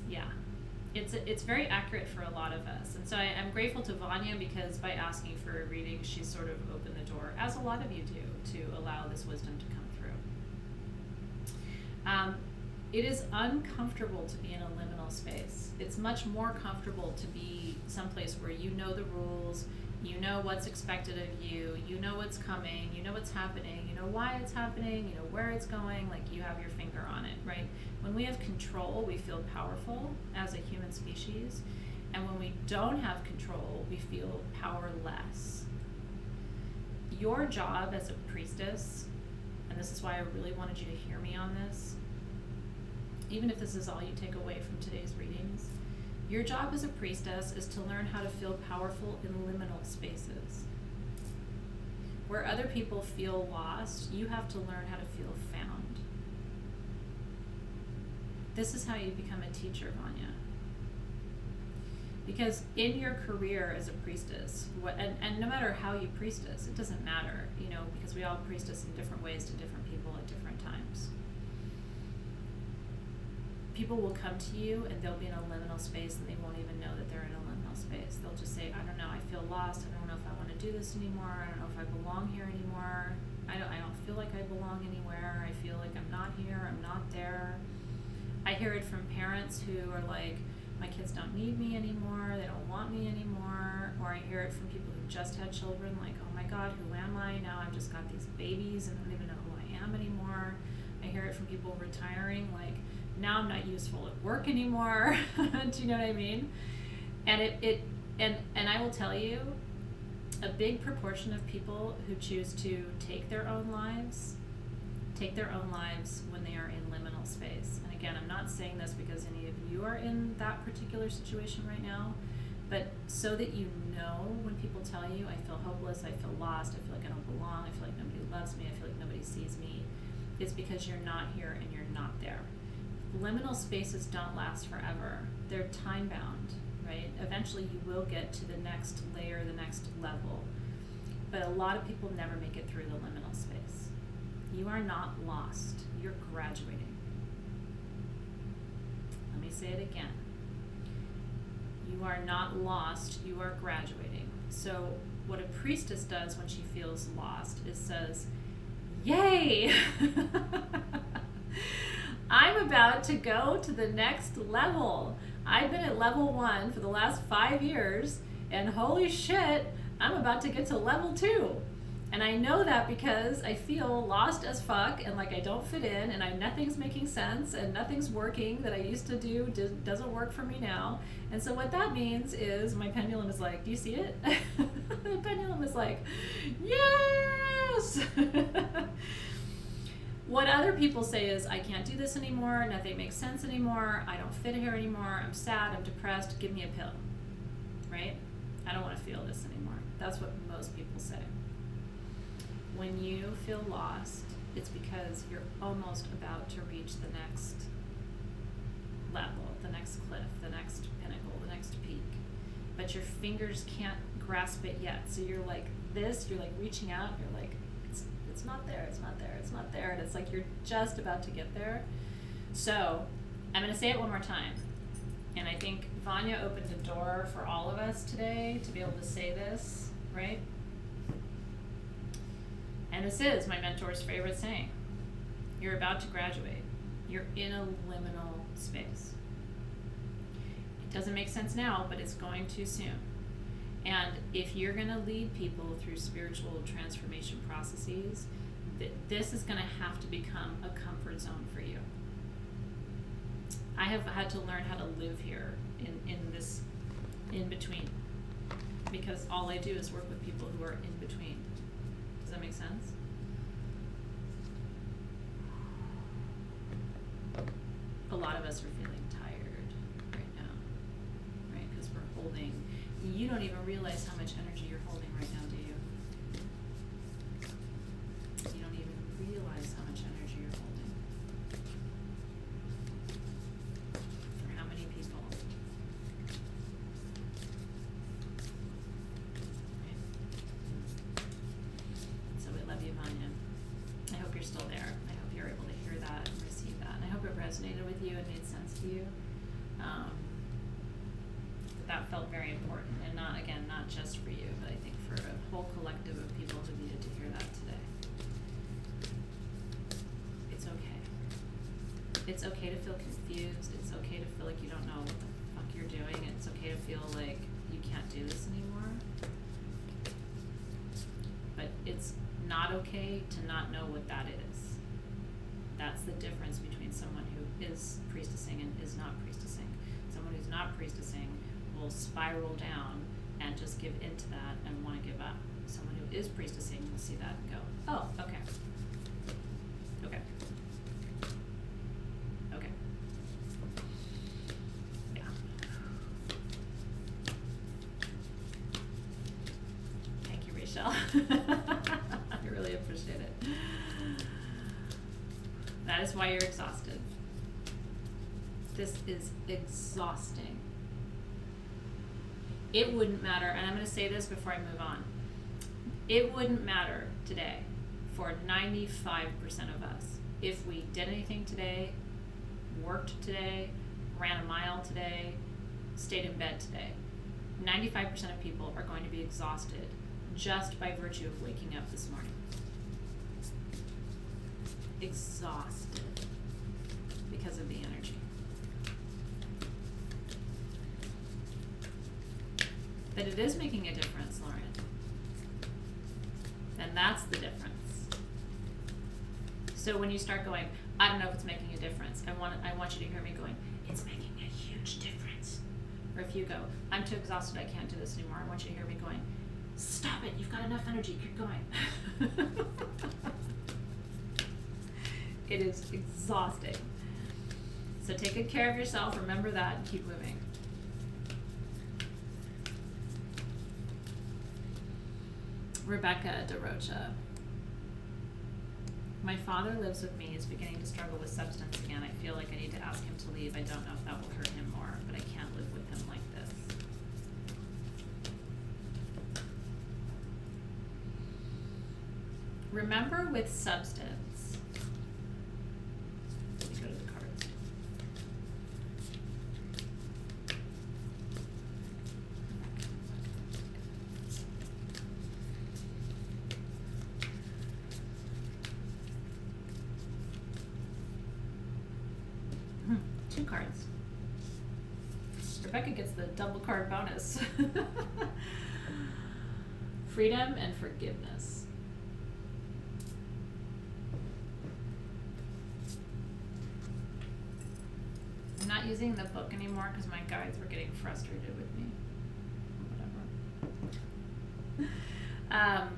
Yeah. It's very accurate for a lot of us. And so I'm grateful to Vanya, because by asking for a reading, she's sort of opened the door, as a lot of you do, to allow this wisdom to come through. It is uncomfortable to be in a liminal space. It's much more comfortable to be someplace where you know the rules, you know what's expected of you, you know what's coming, you know what's happening, you know why it's happening, you know where it's going, like you have your finger on it, right? When we have control, we feel powerful as a human species, and when we don't have control, we feel powerless. Your job as a priestess, and this is why I really wanted you to hear me on this, even if this is all you take away from today's readings, your job as a priestess is to learn how to feel powerful in liminal spaces. Where other people feel lost, you have to learn how to feel found. This is how you become a teacher, Vanya. Because in your career as a priestess, and no matter how you priestess, it doesn't matter, because we all priestess in different ways to different people at different times. People will come to you and they'll be in a liminal space and they won't even know that they're in a liminal space. They'll just say, I don't know, I feel lost. I don't know if I want to do this anymore. I don't know if I belong here anymore. I don't feel like I belong anywhere. I feel like I'm not here. I'm not there. I hear it from parents who are like, my kid kids don't need me anymore, they don't want me anymore, or I hear it from people who just had children, like, oh my God, who am I? Now I've just got these babies and I don't even know who I am anymore. I hear it from people retiring, like, now I'm not useful at work anymore. Do you know what I mean? And and I will tell you, a big proportion of people who choose to take their own lives when they are in liminal space. And again, I'm not saying this because any of you are in that particular situation right now, but so that you know, when people tell you, I feel hopeless, I feel lost, I feel like I don't belong, I feel like nobody loves me, I feel like nobody sees me, it's because you're not here and you're not there. Liminal spaces don't last forever. They're time bound, right? Eventually you will get to the next layer, the next level. But a lot of people never make it through the liminal space. You are not lost. You're graduating. Let me say it again. You are not lost. You are graduating. So what a priestess does when she feels lost is says, yay! I'm about to go to the next level. I've been at level 1 for the last 5 years, and holy shit, I'm about to get to level 2. And I know that because I feel lost as fuck and like I don't fit in and nothing's making sense and nothing's working that I used to do doesn't work for me now. And so what that means is my pendulum is like, do you see it? The pendulum is like, yes! What other people say is, I can't do this anymore, nothing makes sense anymore, I don't fit here anymore, I'm sad, I'm depressed, give me a pill, right? I don't want to feel this anymore. That's what most people say. When you feel lost, it's because you're almost about to reach the next level, the next cliff, the next pinnacle, the next peak. But your fingers can't grasp it yet. So you're like this, you're like reaching out, you're like, it's not there, it's not there, it's not there. And it's like you're just about to get there. So I'm going to say it one more time. And I think Vanya opened a door for all of us today to be able to say this, right? And this is my mentor's favorite saying. You're about to graduate. You're in a liminal space. It doesn't make sense now, but it's going to soon. And if you're going to lead people through spiritual transformation processes, this is going to have to become a comfort zone for you. I have had to learn how to live here in this in between, because all I do is work with people who are in between. Does that make sense? A lot of us are feeling tired right now, right? Because we're holding. You don't even realize how much energy you're holding right now, do you? You don't even realize how much energy you're holding. For how many people? Right? So we love you, Vanya. I hope you're still there. I hope you're able to hear that and receive that. And I hope it resonated with you and made sense to you. That felt very important, and not just for you, but I think for a whole collective of people who needed to hear that today. It's okay. It's okay to feel confused. It's okay to feel like you don't know what the fuck you're doing. It's okay to feel like you can't do this anymore. But it's not okay to not know what that is. That's the difference between someone who is priestessing and is not priestessing. Someone who's not priestessing will spiral down and just give into that and want to give up. Someone who is priestessing will see that and go, oh, okay. Okay. Okay. Yeah. Thank you, Rachel. I really appreciate it. That is why you're exhausted. This is exhausting. It wouldn't matter, and I'm going to say this before I move on. It wouldn't matter today for 95% of us if we did anything today, worked today, ran a mile today, stayed in bed today. 95% of people are going to be exhausted just by virtue of waking up this morning. Exhausted because of the energy. that it is making a difference, Lauren, then that's the difference. So when you start going, I don't know if it's making a difference, I want you to hear me going, it's making a huge difference. Or if you go, I'm too exhausted, I can't do this anymore, I want you to hear me going, stop it, you've got enough energy, keep going. It is exhausting. So take good care of yourself, remember that, and keep moving. Rebecca DeRocha. My father lives with me. He's beginning to struggle with substance again. I feel like I need to ask him to leave. I don't know if that will hurt him more, but I can't live with him like this. Remember with substance. Let me go to the cards. Two cards. Rebecca gets the double card bonus. Freedom and forgiveness. I'm not using the book anymore because my guides were getting frustrated with me. Whatever.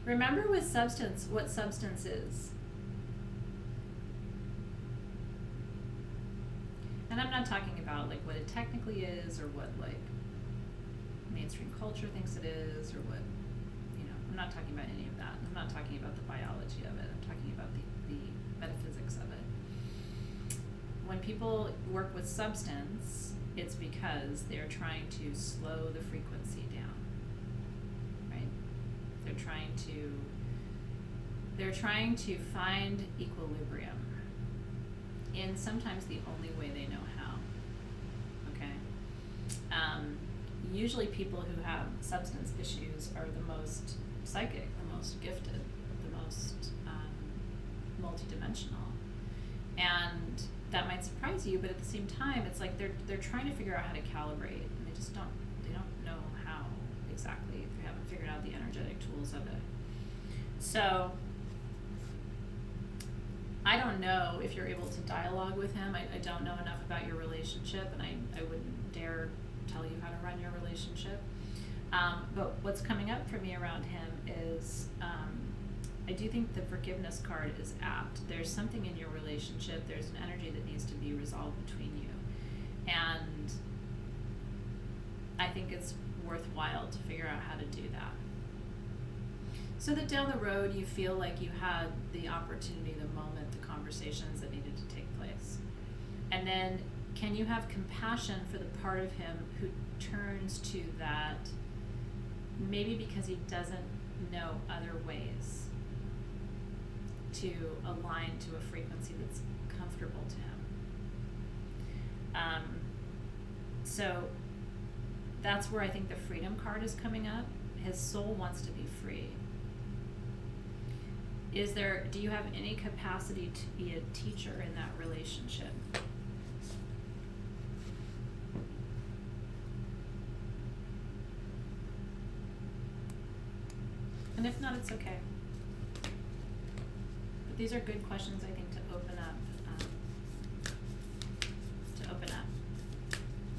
Remember with substance, what substance is. And I'm not talking about like what it technically is or what like mainstream culture thinks it is or what, you know, I'm not talking about any of that. I'm not talking about the biology of it. I'm talking about the metaphysics of it. When people work with substance, it's because they're trying to slow the frequency down, right? They're trying to find equilibrium in sometimes the only way they know how, okay? Usually people who have substance issues are the most psychic, the most gifted, the most multidimensional. And that might surprise you, but at the same time, it's like they're trying to figure out how to calibrate, and they don't know how exactly. They haven't figured out the energetic tools of it. So I don't know if you're able to dialogue with him. I don't know enough about your relationship, and I wouldn't dare tell you how to run your relationship. But what's coming up for me around him is I do think the forgiveness card is apt. There's something in your relationship, there's an energy that needs to be resolved between you. And I think it's worthwhile to figure out how to do that. So that down the road you feel like you had the opportunity, the moment, the conversations that needed to take place. And then can you have compassion for the part of him who turns to that maybe because he doesn't know other ways to align to a frequency that's comfortable to him. So that's where I think the freedom card is coming up. His soul wants to be free. Do you have any capacity to be a teacher in that relationship? And if not, it's okay. But these are good questions, I think, to open up.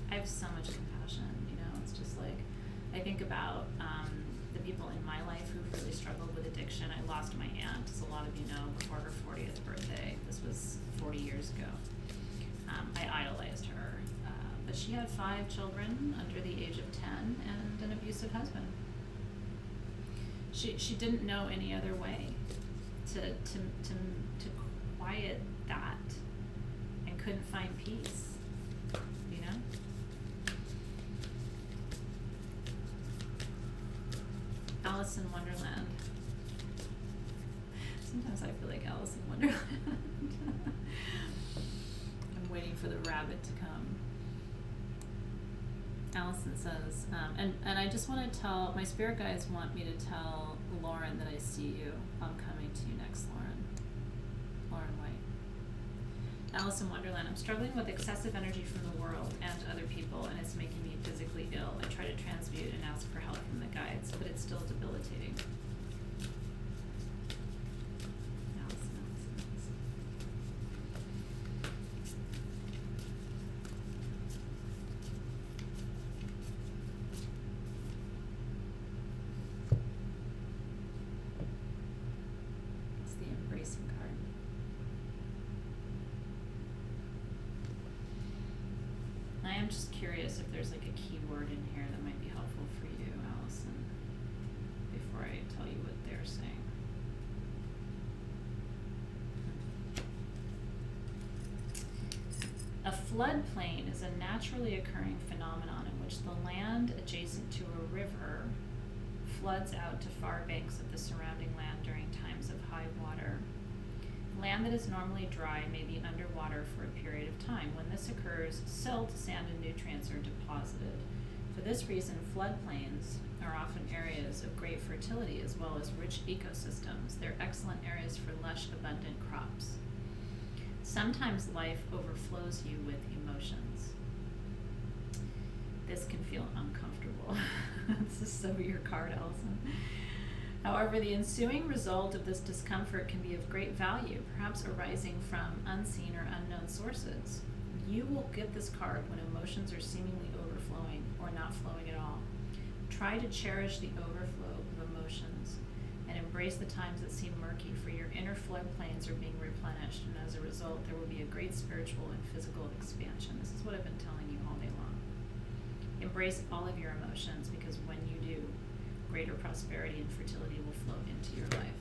I have so much compassion, you know, it's just like, I think about the people in my life who've really struggled with addiction. I lost my aunt, as a lot of you know, before her 40th birthday. This was 40 years ago. I idolized her, but she had 5 children under the age of 10 and an abusive husband. She didn't know any other way to quiet that, and couldn't find peace, you know? Alice in Wonderland. Sometimes I feel like Alice in Wonderland. I'm waiting for the rabbit to come. Allison says, and I just want to tell, my spirit guides want me to tell Lauren that I see you. I'm coming to you next, Lauren. Lauren White. Alice in Wonderland. I'm struggling with excessive energy from the world and other people, and it's making me physically ill. I try to transmute and ask I'm just curious if there's like a key word in here that might be helpful for you, Allison, before I tell you what they're saying. A floodplain is a naturally occurring phenomenon in which the land adjacent to a river floods out to far banks of the surrounding land during times of high water. Land that is normally dry may be underwater for a period of time. When this occurs, silt, sand, and nutrients are deposited. For this reason, floodplains are often areas of great fertility as well as rich ecosystems. They're excellent areas for lush, abundant crops. Sometimes life overflows you with emotions. This can feel uncomfortable. This is so your card, Allison. However, the ensuing result of this discomfort can be of great value, perhaps arising from unseen or unknown sources. You will get this card when emotions are seemingly overflowing or not flowing at all. Try to cherish the overflow of emotions and embrace the times that seem murky, for your inner floodplains are being replenished, and as a result, there will be a great spiritual and physical expansion. This is what I've been telling you all day long. Embrace all of your emotions, because when you do, greater prosperity and fertility will flow into your life.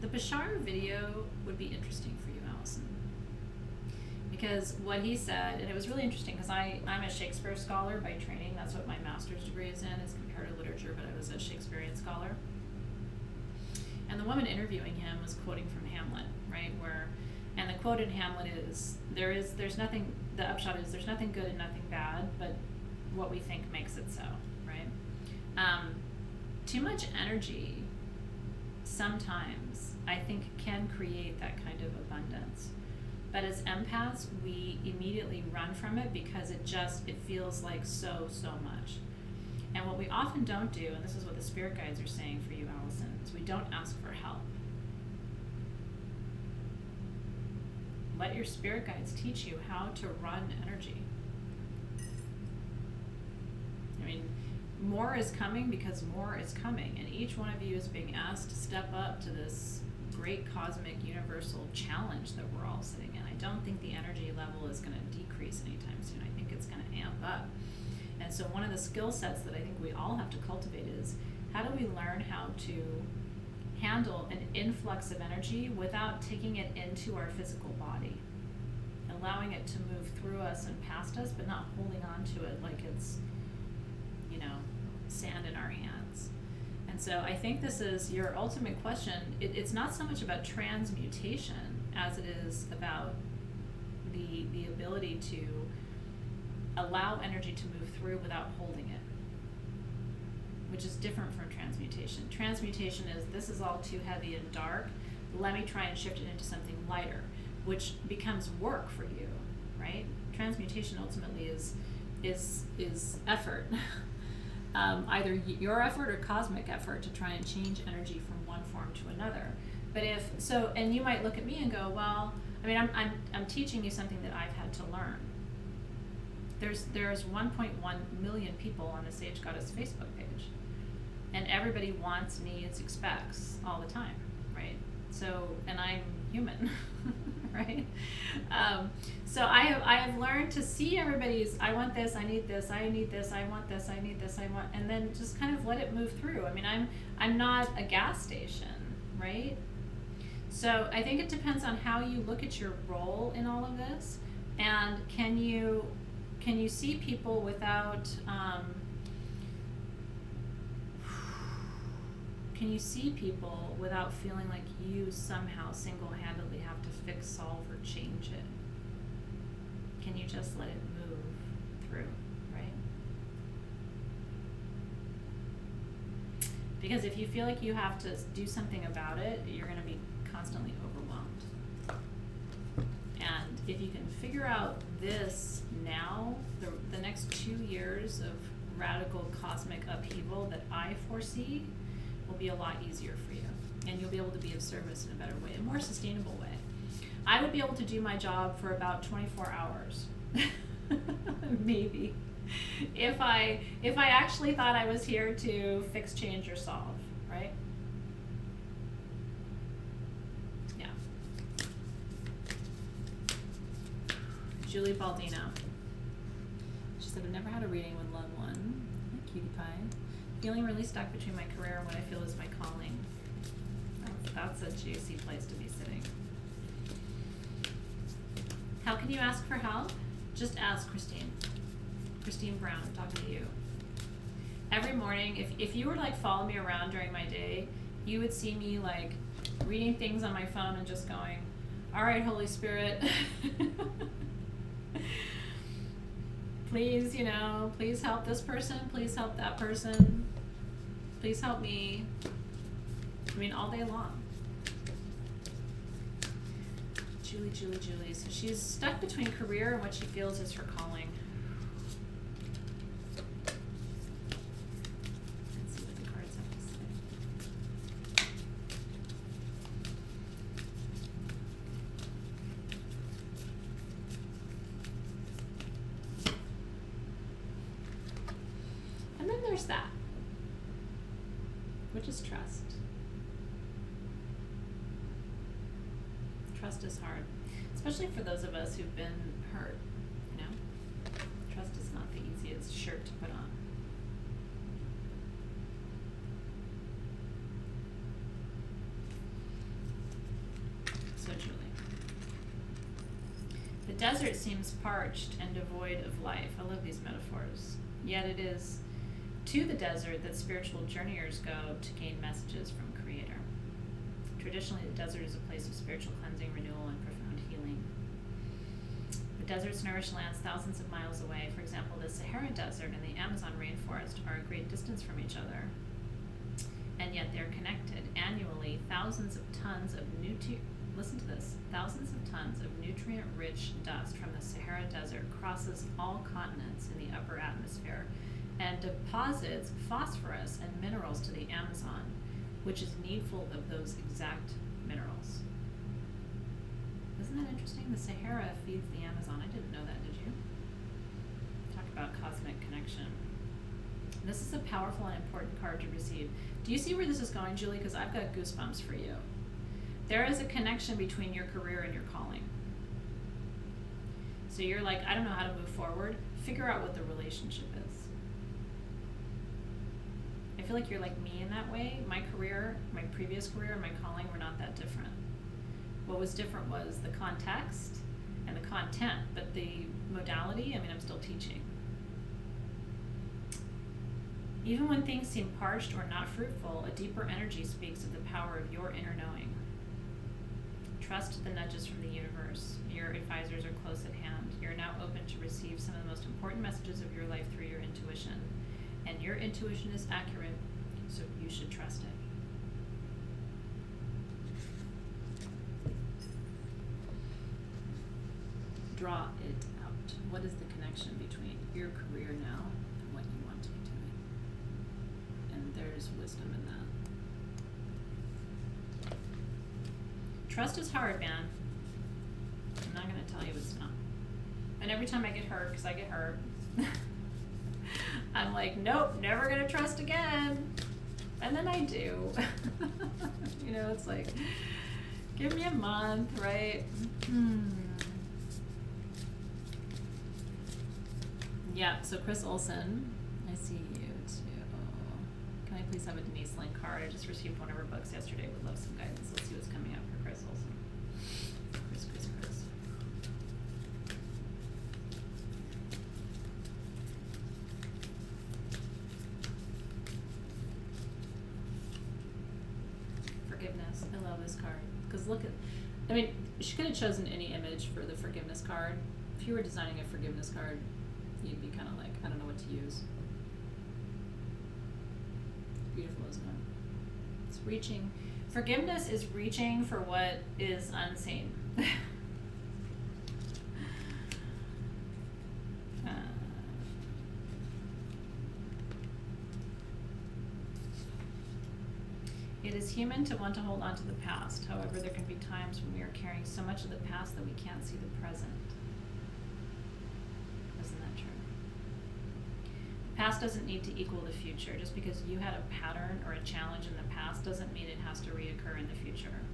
The Bashar video would be interesting for you, Allison, because what he said, and it was really interesting because I'm a Shakespeare scholar by training. That's what my master's degree is in, is comparative literature, but I was a Shakespearean scholar. And the woman interviewing him was quoting from Hamlet, right? And the quote in Hamlet is, there's nothing, the upshot is there's nothing good and nothing bad, but what we think makes it so, right? Too much energy sometimes, I think, can create that kind of abundance. But as empaths, we immediately run from it because it feels like so much. And what we often don't do, and this is what the spirit guides are saying for you, Allison, is we don't ask for help. Let your spirit guides teach you how to run energy. I mean, more is coming because more is coming, and each one of you is being asked to step up to this great cosmic universal challenge that we're all sitting in. I don't think the energy level is going to decrease anytime soon. I think it's going to amp up. And so one of the skill sets that I think we all have to cultivate is, how do we learn how to handle an influx of energy without taking it into our physical body, allowing it to move through us and past us, but not holding on to it like it's, sand in our hands. And so I think this is your ultimate question. It's not so much about transmutation as it is about the ability to allow energy to move through without holding it, which is different from transmutation. Transmutation is, this is all too heavy and dark, let me try and shift it into something lighter, which becomes work for you, right? Transmutation ultimately is effort. Either your effort or cosmic effort to try and change energy from one form to another. But and you might look at me and go, well, I mean, I'm teaching you something that I've had to learn. There's 1.1 million people on the Sage Goddess Facebook page, and everybody wants, needs, expects all the time, right? So, and I'm human, right? So I have learned to see everybody's, I want this, I need this, I need this, I want this, I need this, I want, and then just kind of let it move through. I mean, I'm not a gas station, right? So I think it depends on how you look at your role in all of this, and can you see people without feeling like you somehow single-handedly have to fix, solve, or change it? Can you just let it move through, right? Because if you feel like you have to do something about it, you're going to be constantly overwhelmed. And if you can figure out this now, the next 2 years of radical cosmic upheaval that I foresee will be a lot easier for you. And you'll be able to be of service in a better way, a more sustainable way. I would be able to do my job for about 24 hours, maybe, if I actually thought I was here to fix, change, or solve, right? Julie Baldino. She said, I've never had a reading with loved one. Hi, cutie pie. Feeling really stuck between my career and what I feel is my calling. That's a juicy place to be sitting. How can you ask for help? Just ask Christine. Christine Brown, I'm talking to you. Every morning, if you were like following me around during my day, you would see me like reading things on my phone and just going, all right, Holy Spirit, please, please help this person, please help that person, please help me. I mean, all day long. Julie. So she's stuck between career and what she feels is her calling. Let's see what the cards have to say. And then there's that, which is trust. Trust is hard, especially for those of us who've been hurt, Trust is not the easiest shirt to put on. So Julie. The desert seems parched and devoid of life. I love these metaphors. Yet it is to the desert that spiritual journeyers go to gain messages from Creator. Traditionally, the desert is a place of spiritual cleansing, renewal, and profound healing. The deserts nourish lands thousands of miles away. For example, the Sahara Desert and the Amazon rainforest are a great distance from each other, and yet they're connected. Annually, thousands of tons of nutrient-rich dust from the Sahara Desert crosses all continents in the upper atmosphere and deposits phosphorus and minerals to the Amazon, which is needful of those exact minerals. Isn't that interesting? The Sahara feeds the Amazon. I didn't know that, did you? Talk about cosmic connection. This is a powerful and important card to receive. Do you see where this is going, Julie? Because I've got goosebumps for you. There is a connection between your career and your calling. So you're like, I don't know how to move forward. Figure out what the relationship is. I feel like you're like me in that way. My career, my previous career, and my calling were not that different. What was different was the context and the content, but the modality, I'm still teaching. Even when things seem parched or not fruitful, a deeper energy speaks of the power of your inner knowing. Trust the nudges from the universe. Your advisors are close at hand. You're now open to receive some of the most important messages of your life through your intuition. And your intuition is accurate, so you should trust it. Draw it out. What is the connection between your career now and what you want to be doing? And there's wisdom in that. Trust is hard, man. I'm not going to tell you it's not. And every time I get hurt, because I get hurt, I'm like, nope, never going to trust again. And then I do. It's like, give me a month, right? Yeah, so Chris Olson, I see you too. Can I please have a Denise Lynn card? I just received one of her books yesterday. Would love some guidance. Let's see what's coming up for Chris Olson. Chris. Forgiveness. I love this card. Because look at, she could have chosen any image for the forgiveness card. If you were designing a forgiveness card, you'd be kind of like, I don't know what to use. Beautiful, isn't it? It's reaching. Forgiveness is reaching for what is unseen. It is human to want to hold on to the past. However, there can be times when we are carrying so much of the past that we can't see the present. Isn't that true? The past doesn't need to equal the future. Just because you had a pattern or a challenge in the past doesn't mean it has to reoccur in the future.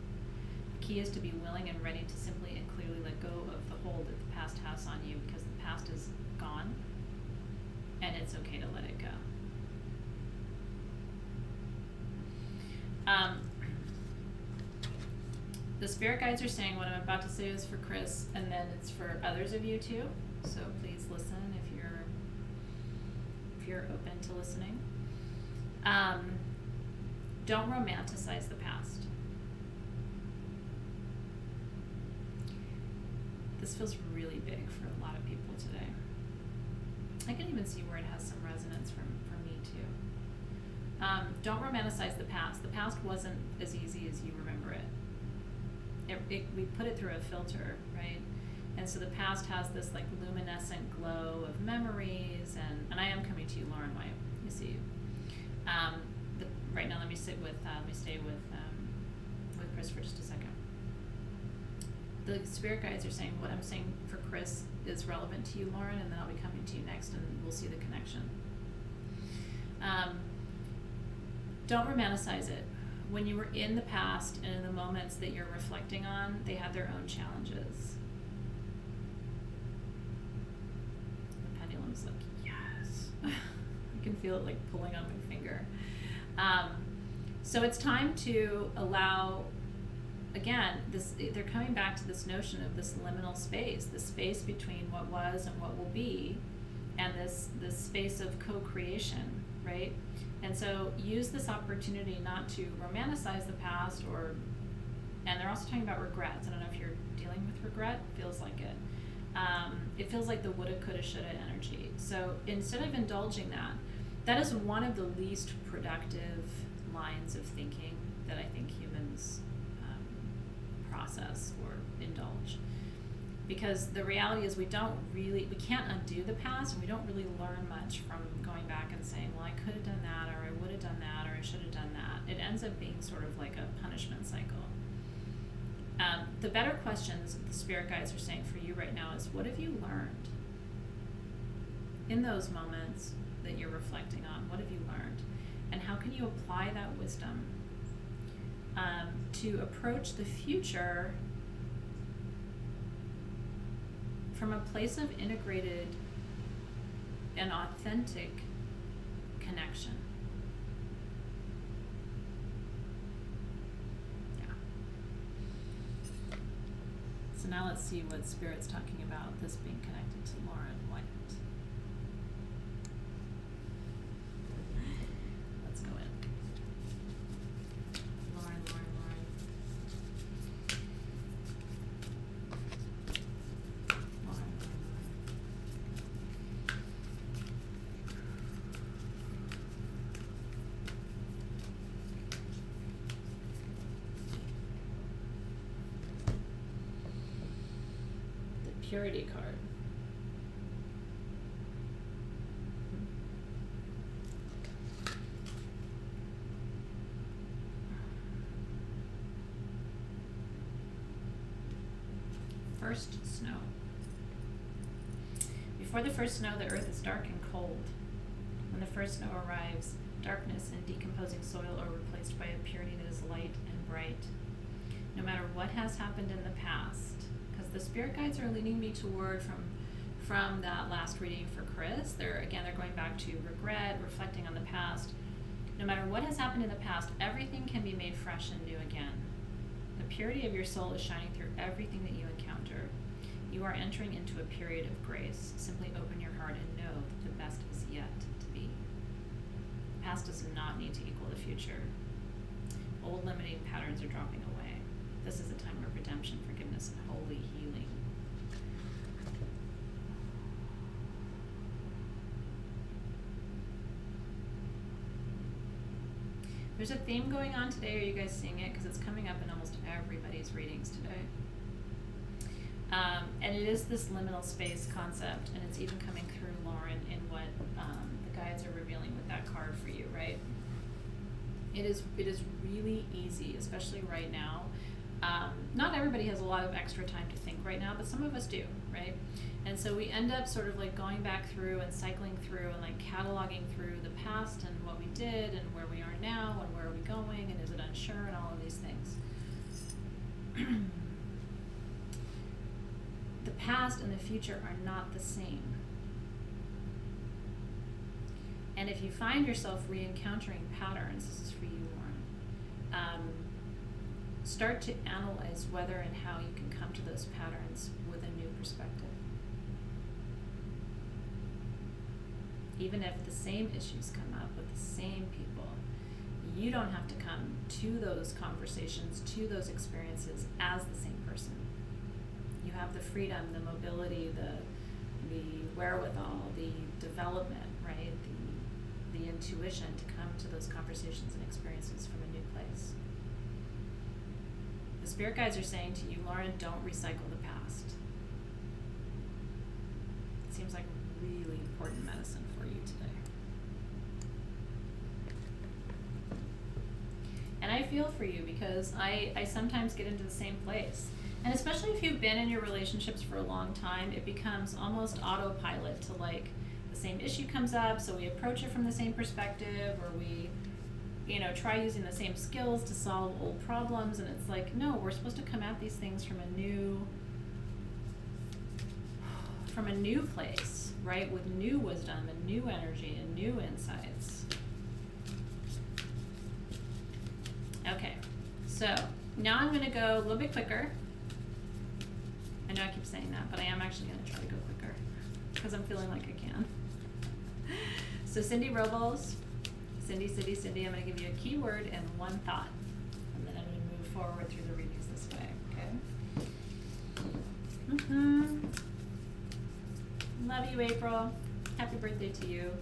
key is to be willing and ready to simply and clearly let go of the hold that the past has on you, because the past is gone and it's okay to let it go. The spirit guides are saying what I'm about to say is for Chris, and then it's for others of you too. So please listen if you're open to listening. Don't romanticize the past. This feels really big for a lot of people today. I can even see where it has some resonance for me too. Don't romanticize the past. The past wasn't as easy as you remember it. We put it through a filter, right? And so the past has this like luminescent glow of memories, and I am coming to you, Lauren White. You see you. Right now, let me stay with Chris for just a second. The spirit guides are saying what I'm saying for Chris is relevant to you, Lauren, and then I'll be coming to you next, and we'll see the connection. Don't romanticize it. When you were in the past and in the moments that you're reflecting on, they had their own challenges. The pendulum's like, yes. I can feel it like pulling on my finger. So it's time to allow, again, they're coming back to this notion of this liminal space, the space between what was and what will be, and this space of co-creation, right? And so use this opportunity not to romanticize the past, and they're also talking about regrets. I don't know if you're dealing with regret, feels like it. It feels like the woulda, coulda, shoulda energy. So instead of indulging that is one of the least productive lines of thinking that I think humans process or indulge. Because the reality is we can't undo the past, and we don't really learn much from going back and saying, well, I could have done that, or I would have done that, or I should have done that. It ends up being sort of like a punishment cycle. The better questions the spirit guides are saying for you right now is, what have you learned in those moments that you're reflecting on? What have you learned? And how can you apply that wisdom to approach the future from a place of integrated and authentic connection? Yeah. So now let's see what Spirit's talking about, this being connected to Lauren White. Let's go in. Lauren. Purity card. First snow. Before the first snow, the earth is dark and cold. When the first snow arrives, darkness and decomposing soil are replaced by a purity that is light and bright. No matter what has happened in the past, the spirit guides are leading me toward from that last reading for Chris. They're going back to regret, reflecting on the past. No matter what has happened in the past, everything can be made fresh and new again. The purity of your soul is shining through everything that you encounter. You are entering into a period of grace. Simply open your heart and know that the best is yet to be. The past does not need to equal the future. Old limiting patterns are dropping away. This is a time of redemption, forgiveness, and holy healing. There's a theme going on today. Are you guys seeing it? Because it's coming up in almost everybody's readings today. And it is this liminal space concept, and it's even coming through, Lauren, in what the guides are revealing with that card for you, right? It is really easy, especially right now. Not everybody has a lot of extra time to think right now, but some of us do, right? And so we end up sort of like going back through and cycling through and like cataloging through the past and what we did and where we are now and where are we going and is it unsure and all of these things. The past and the future are not the same. And if you find yourself re-encountering patterns, this is for you, Lauren, start to analyze whether and how you can come to those patterns with a new perspective. Even if the same issues come up with the same people, you don't have to come to those conversations, to those experiences as the same person. You have the freedom, the mobility, the wherewithal, the development, right? The intuition to come to those conversations and experiences from a new place. The spirit guides are saying to you, Lauren, don't recycle the past. It seems like really important medicine for you today. And I feel for you because I sometimes get into the same place. And especially if you've been in your relationships for a long time, it becomes almost autopilot to like, the same issue comes up, so we approach it from the same perspective, or we, try using the same skills to solve old problems, and it's like, no, we're supposed to come at these things from a new place, right? With new wisdom and new energy and new insights. Okay, so now I'm going to go a little bit quicker. I know I keep saying that, but I am actually going to try to go quicker because I'm feeling like I can. So Cindy Robles, Cindy, I'm going to give you a keyword and one thought, and then I'm going to move forward through the readings this way, okay? Love you, April. Happy birthday to you.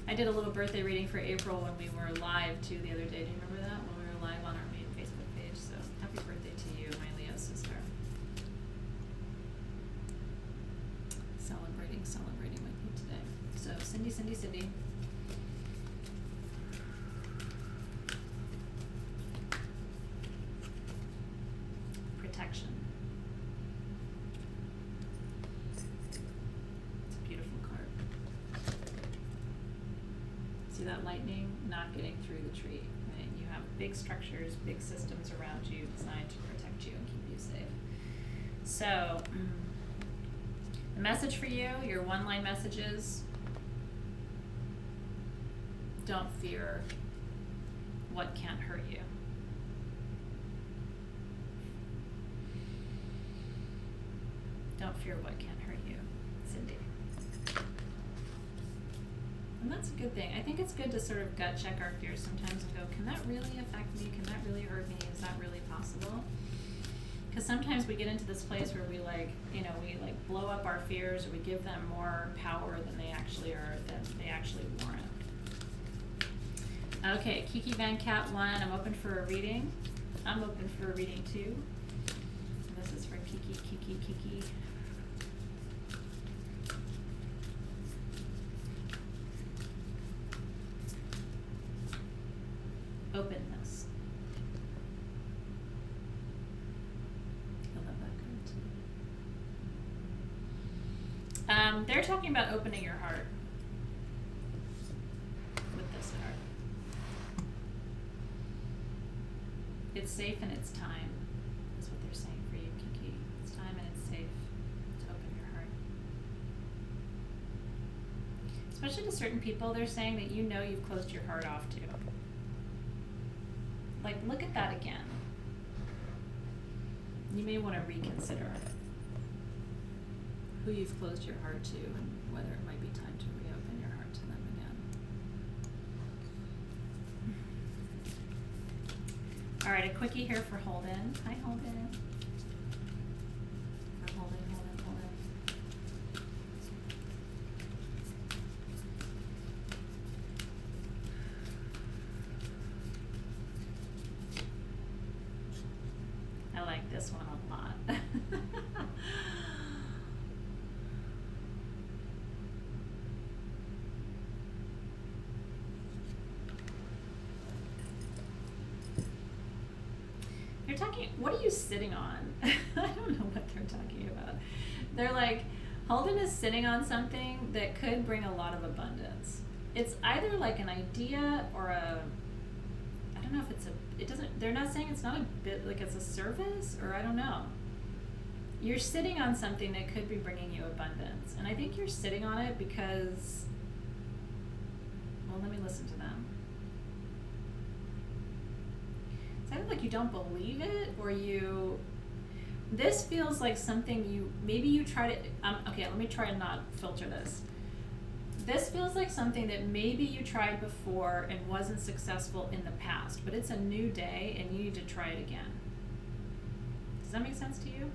I did a little birthday reading for April when we were live too the other day. Do you remember that? When we were live on our main Facebook page. So happy birthday to you, my Leo sister. Celebrating with you today. So Cindy. Protection. It's a beautiful card. See that lightning not getting through the tree, right? You have big structures, big systems around you designed to protect you and keep you safe. So, the message for you, your one-line messages: don't fear what can't hurt you. Don't fear what can't hurt you, Cindy. And that's a good thing. I think it's good to sort of gut check our fears sometimes and go, can that really affect me? Can that really hurt me? Is that really possible? Because sometimes we get into this place where we we blow up our fears, or we give them more power than they actually warrant. Okay, Kiki Van Cat 1, I'm open for a reading. I'm open for a reading too. This is for Kiki. Openness. I love that card too. They're talking about opening your heart with this card. It's safe and it's time, is what they're saying for you, Kiki. It's time and it's safe to open your heart. Especially to certain people, they're saying that you've closed your heart off to. Like, look at that again. You may want to reconsider who you've closed your heart to and whether it might be time to reopen your heart to them again. All right, a quickie here for Holden. Hi, Holden. For Holden. I like this one a lot. They're talking, what are you sitting on? I don't know what they're talking about. They're like, Holden is sitting on something that could bring a lot of abundance. It's either like an idea or I don't know if it's it doesn't, they're not saying it's not a bit, like it's a service, or I don't know. You're sitting on something that could be bringing you abundance. And I think you're sitting on it because, well, let me listen to them. It's either like you don't believe it, or this feels like something maybe you try to, okay, let me try and not filter this. This feels like something that maybe you tried before and wasn't successful in the past, but it's a new day and you need to try it again. Does that make sense to you?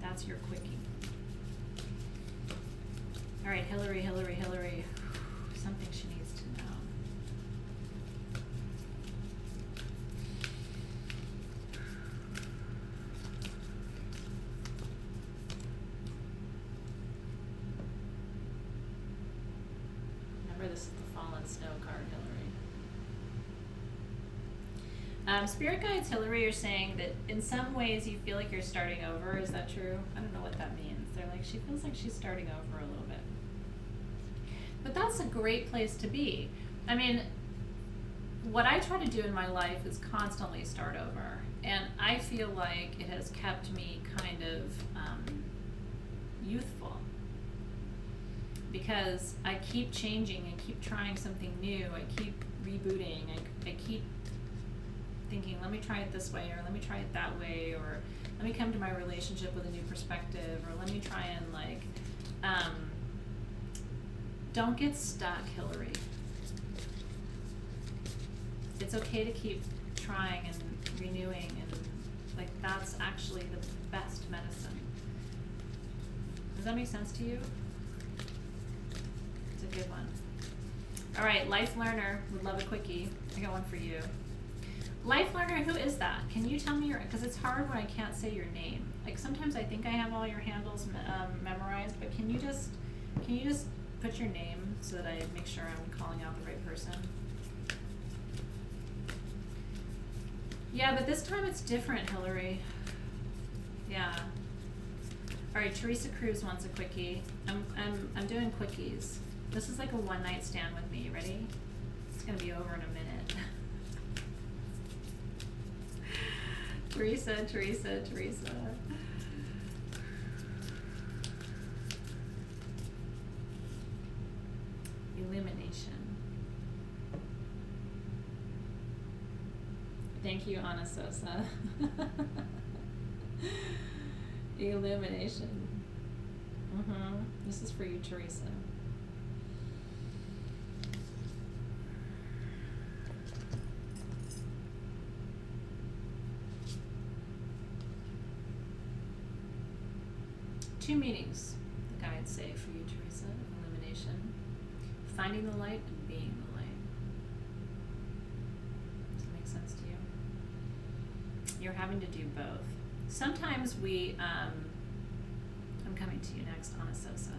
That's your quickie. All right, Hillary. Something she needs to know. Remember, this is the fallen snow card, Hillary. Spirit guides, Hillary, are saying that in some ways you feel like you're starting over. Is that true? I don't know what that means. They're like, she feels like she's starting over a little bit. But that's a great place to be. I mean, what I try to do in my life is constantly start over. And I feel like it has kept me kind of youthful. Because I keep changing, I keep trying something new, I keep rebooting, I keep thinking, let me try it this way, or let me try it that way, or let me come to my relationship with a new perspective, or let me try and don't get stuck, Hillary. It's okay to keep trying and renewing, and that's actually the best medicine. Does that make sense to you? It's a good one. All right, Life Learner would love a quickie. I got one for you. Life Learner, who is that? Can you tell me because it's hard when I can't say your name. Like sometimes I think I have all your handles memorized, but can you just put your name so that I make sure I'm calling out the right person? Yeah, but this time it's different, Hillary. Yeah. All right, Teresa Cruz wants a quickie. I'm doing quickies. This is like a one night stand with me. Ready? It's gonna be over in a minute. Teresa. Illumination. Thank you, Ana Sosa. Illumination. This is for you, Teresa. Two meanings, the guides say for you, Teresa, of illumination. Finding the light and being the light. Does that make sense to you? You're having to do both. Sometimes I'm coming to you next, Ana Sosa.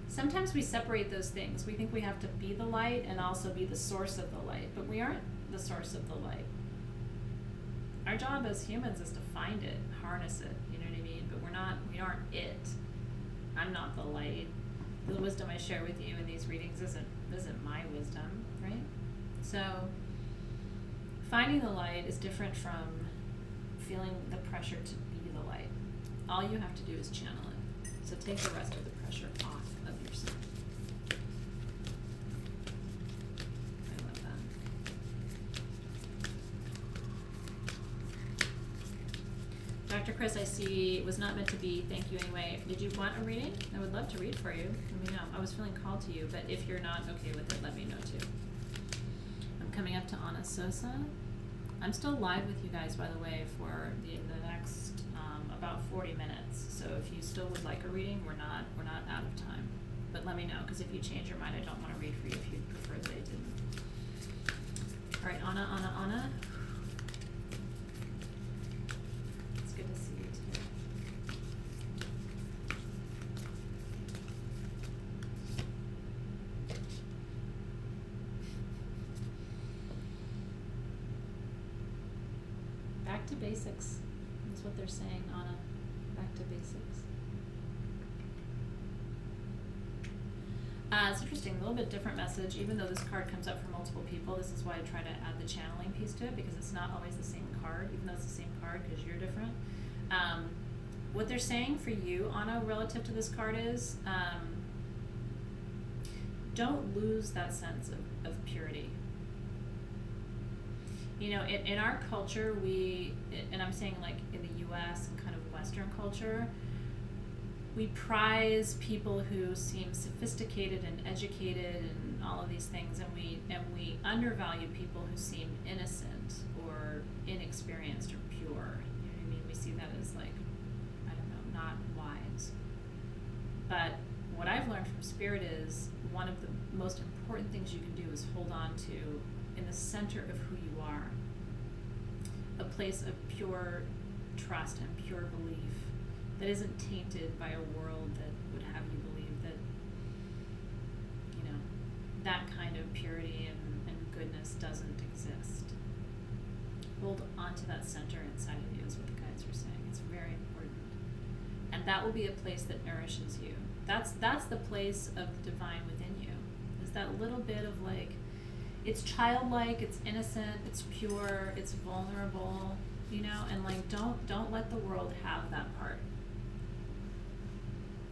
Sometimes we separate those things. We think we have to be the light and also be the source of the light, but we aren't the source of the light. Our job as humans is to find it, harness it, you know what I mean? But we aren't it. I'm not the light. The wisdom I share with you in these readings isn't my wisdom, right? So finding the light is different from feeling the pressure to be the light. All you have to do is channel it. So take the rest of the pressure off of yourself. I love that. Dr. Chris, I see, was not meant to be. Thank you anyway. Did you want a reading? I would love to read for you. Let me know. I was feeling called to you, but if you're not okay with it, let me know too. I'm coming up to Ana Sosa. I'm still live with you guys, by the way, for the next about 40 minutes. So if you still would like a reading, we're not out of time. But let me know, because if you change your mind, I don't want to read for you if you prefer that I didn't. All right, Ana. It's good to see you today. Back to basics. That's what they're saying, Ana. Back to basics. it's interesting, a little bit different message, even though this card comes up for multiple people. This is why I try to add the channeling piece to it, because it's not always the same card, even though it's the same card because you're different. What they're saying for you, Anna, relative to this card is, don't lose that sense of purity. You know, in our culture, and I'm saying like in the US and kind of Western culture, we prize people who seem sophisticated and educated and all of these things, and we undervalue people who seem innocent or inexperienced or pure. You know what I mean? We see that as like, I don't know, not wise. But what I've learned from Spirit is one of the most important things you can do is hold on to, in the center of who you are, a place of pure trust and pure belief that isn't tainted by a world that would have you believe that, you know, that kind of purity and goodness doesn't exist. Hold on to that center inside of you is what the guides are saying. It's very important. And that will be a place that nourishes you. That's the place of the divine within you. Is that little bit of like, it's childlike, it's innocent, it's pure, it's vulnerable, you know, and like don't let the world have that part.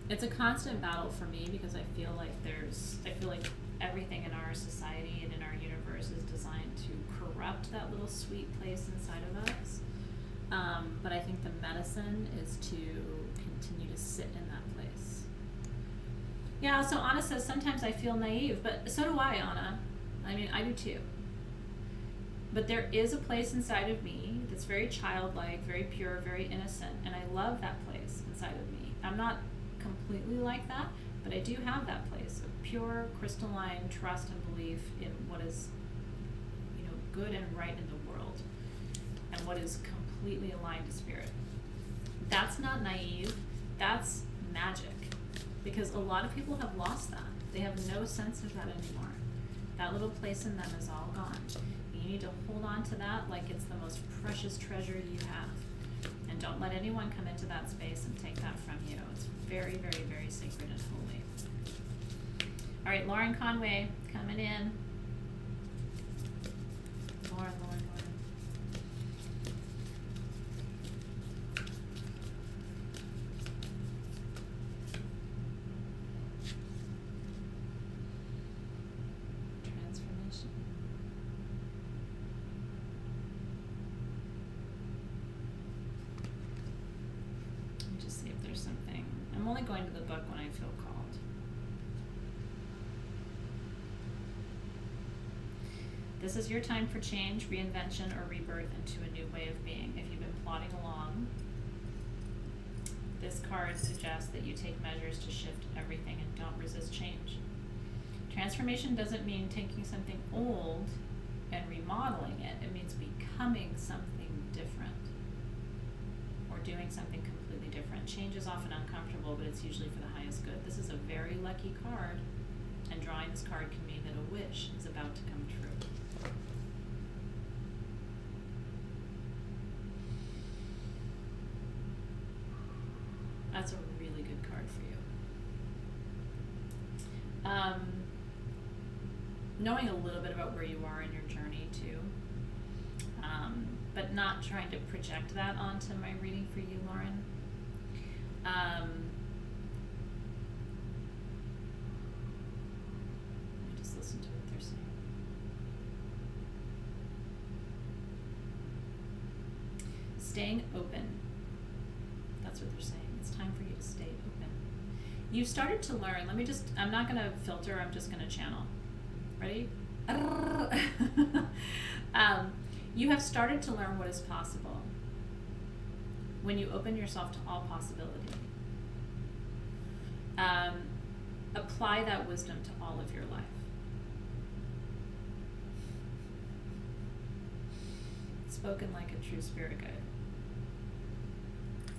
It's a constant battle for me because I feel like everything in our society and in our universe is designed to corrupt that little sweet place inside of us. But I think the medicine is to continue to sit in that place. Yeah, so Anna says, sometimes I feel naive, but so do I, Anna. I mean, I do too. But there is a place inside of me that's very childlike, very pure, very innocent, and I love that place inside of me. I'm not completely like that, but I do have that place of pure, crystalline trust and belief in what is, you know, good and right in the world, and what is completely aligned to Spirit. That's not naive, that's magic, because a lot of people have lost that. They have no sense of that anymore. That little place in them is all gone. You need to hold on to that like it's the most precious treasure you have. And don't let anyone come into that space and take that from you. It's very, very, very sacred and holy. All right, Lauren Conway coming in. Lauren. Transformation. Let me just see if there's something. I'm only going to the book when I feel called. This is your time for change, reinvention, or rebirth into a new way of being. If you've been plodding along, this card suggests that you take measures to shift everything and don't resist change. Transformation doesn't mean taking something old and remodeling it. It means becoming something different or doing something completely different. Change is often uncomfortable, but it's usually for the highest good. This is a very lucky card, and drawing this card can mean that a wish is about to come true. That's a really good card for you. Knowing a little bit about where you are in your journey too, but not trying to project that onto my reading for you, Lauren. Let me just listen to what they're saying. Staying open. That's what they're saying. It's time for you to stay open. You've started to learn. I'm not going to filter, I'm just going to channel. Ready? You have started to learn what is possible when you open yourself to all possibility. Apply that wisdom to all of your life. Spoken like a true spirit guide.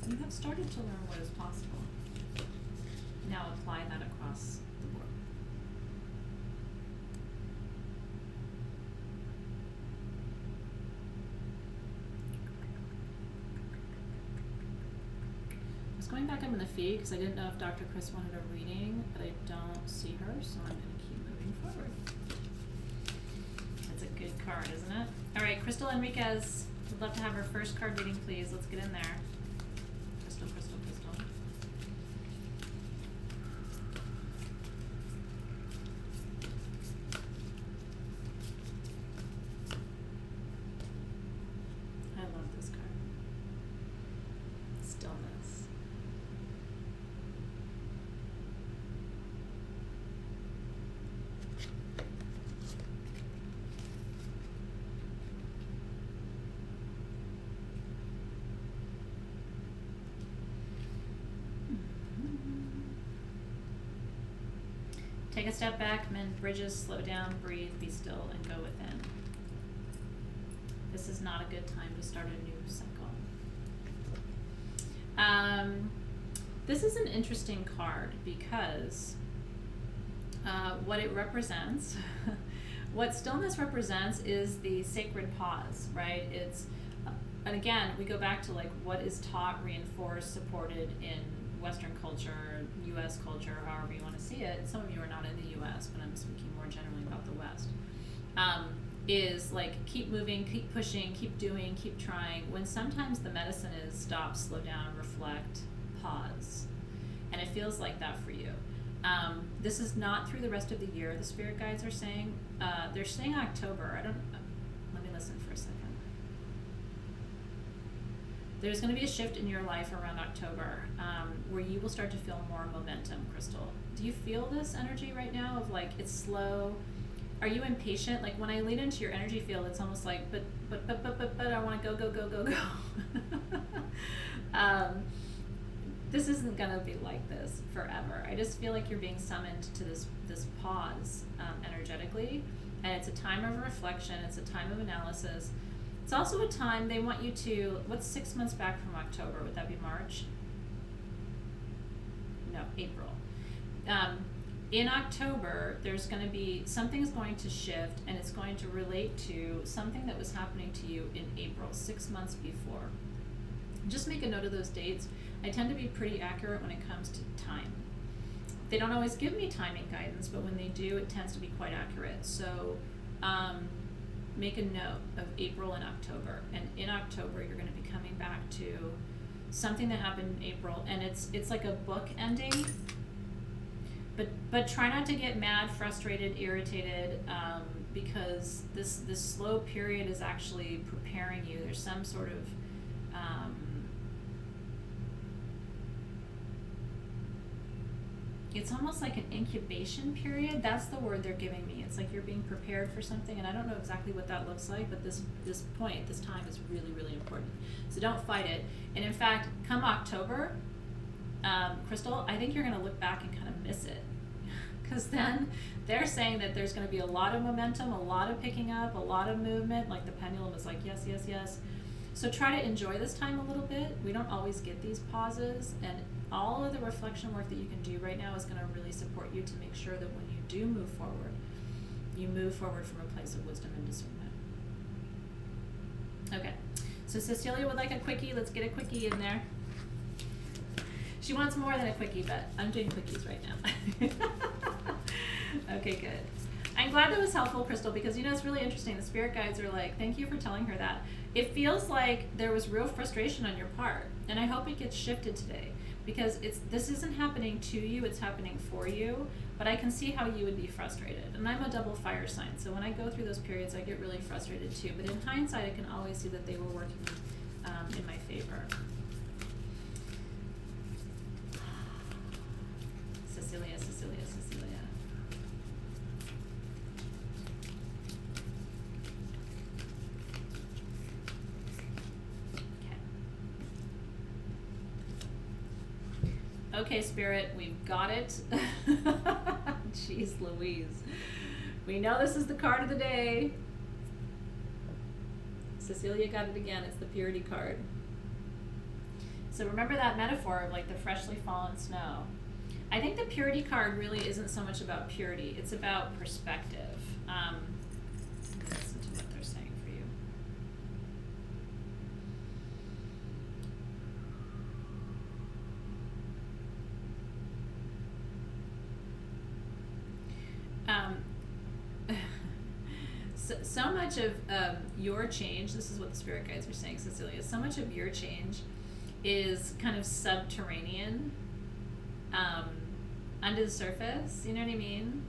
You have started to learn what is possible. Now apply that across the board. I was going back up in the feed because I didn't know if Dr. Chris wanted a reading, but I don't see her, so I'm going to forward. That's a good card, isn't it? All right, Crystal Enriquez. Would love to have her first card reading, please. Let's get in there. Crystal, Crystal, Crystal. I love this card. Stillness. Take a step back, mend bridges, slow down, breathe, be still, and go within. This is not a good time to start a new cycle. This is an interesting card because what it represents, what stillness represents is the sacred pause, right? It's, and again, we go back to like what is taught, reinforced, supported in Western culture, U.S. culture, however you want to see it. Some of you are not in the U.S., but I'm speaking more generally about the West. Is like keep moving, keep pushing, keep doing, keep trying, when sometimes the medicine is stop, slow down, reflect, pause. And it feels like that for you. This is not through the rest of the year, the spirit guides are saying. They're saying October. Let me listen for a second. There's going to be a shift in your life around October where you will start to feel more momentum, Crystal. Do you feel this energy right now of like it's slow? Are you impatient? Like when I lean into your energy field, it's almost like, but I want to go. This isn't going to be like this forever. I just feel like you're being summoned to this pause energetically. And it's a time of reflection. It's a time of analysis. It's also a time they want you to, what's 6 months back from October? Would that be March? No, April. In October, there's going to be, something's going to shift, and it's going to relate to something that was happening to you in April, 6 months before. Just make a note of those dates. I tend to be pretty accurate when it comes to time. They don't always give me timing guidance, but when they do, it tends to be quite accurate. So make a note of April and October. And in October, you're going to be coming back to something that happened in April, and it's like a book ending. But try not to get mad, frustrated, irritated, because this slow period is actually preparing you. There's some sort of it's almost like an incubation period. That's the word they're giving me. It's like you're being prepared for something, and I don't know exactly what that looks like, but this time is really, really important. So don't fight it. And in fact, come October, Crystal, I think you're going to look back and kind of miss it. Because then they're saying that there's going to be a lot of momentum, a lot of picking up, a lot of movement, like the pendulum is like, yes, yes, yes. So try to enjoy this time a little bit. We don't always get these pauses, and all of the reflection work that you can do right now is going to really support you to make sure that when you do move forward, you move forward from a place of wisdom and discernment. Okay, so Cecilia would like a quickie. Let's get a quickie in there. She wants more than a quickie, but I'm doing quickies right now. Okay, good. I'm glad that was helpful, Crystal, because you know it's really interesting. The spirit guides are like, thank you for telling her that. It feels like there was real frustration on your part, and I hope it gets shifted today, because this isn't happening to you, it's happening for you, but I can see how you would be frustrated. And I'm a double fire sign, so when I go through those periods, I get really frustrated too. But in hindsight, I can always see that they were working in my favor. Cecilia. Okay, Spirit, we've got it. Jeez Louise. We know this is the card of the day. Cecilia got it again. It's the purity card. So remember that metaphor of like the freshly fallen snow. I think the purity card really isn't so much about purity. It's about perspective. Listen to what they're saying for you. so much of your change, this is what the spirit guides are saying, Cecilia, so much of your change is kind of subterranean, under the surface, you know what I mean?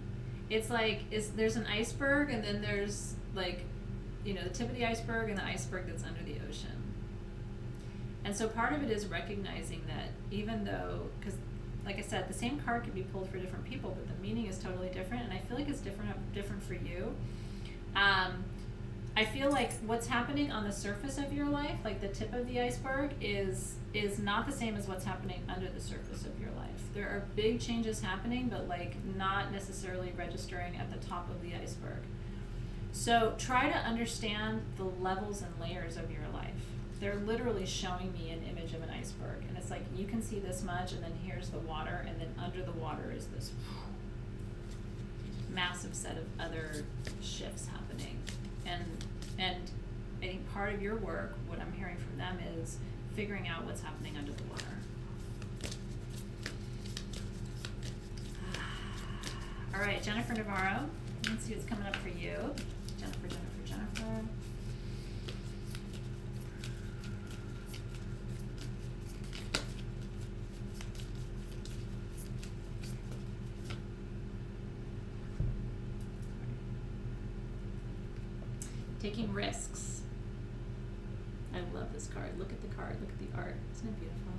It's like, there's an iceberg, and then there's like, the tip of the iceberg and the iceberg that's under the ocean. And so part of it is recognizing that even though, because like I said, the same card can be pulled for different people, but the meaning is totally different, and I feel like it's different for you. I feel like what's happening on the surface of your life, like the tip of the iceberg, is not the same as what's happening under the surface of your life. There are big changes happening, but like not necessarily registering at the top of the iceberg. So try to understand the levels and layers of your life. They're literally showing me an image of an iceberg, and it's like you can see this much, and then here's the water, and then under the water is this massive set of other shifts happening. And I think part of your work, what I'm hearing from them, is figuring out what's happening under the water. All right, Jennifer Navarro. Let's see what's coming up for you. Jennifer. Taking risks. I love this card. Look at the card. Look at the art. Isn't it beautiful?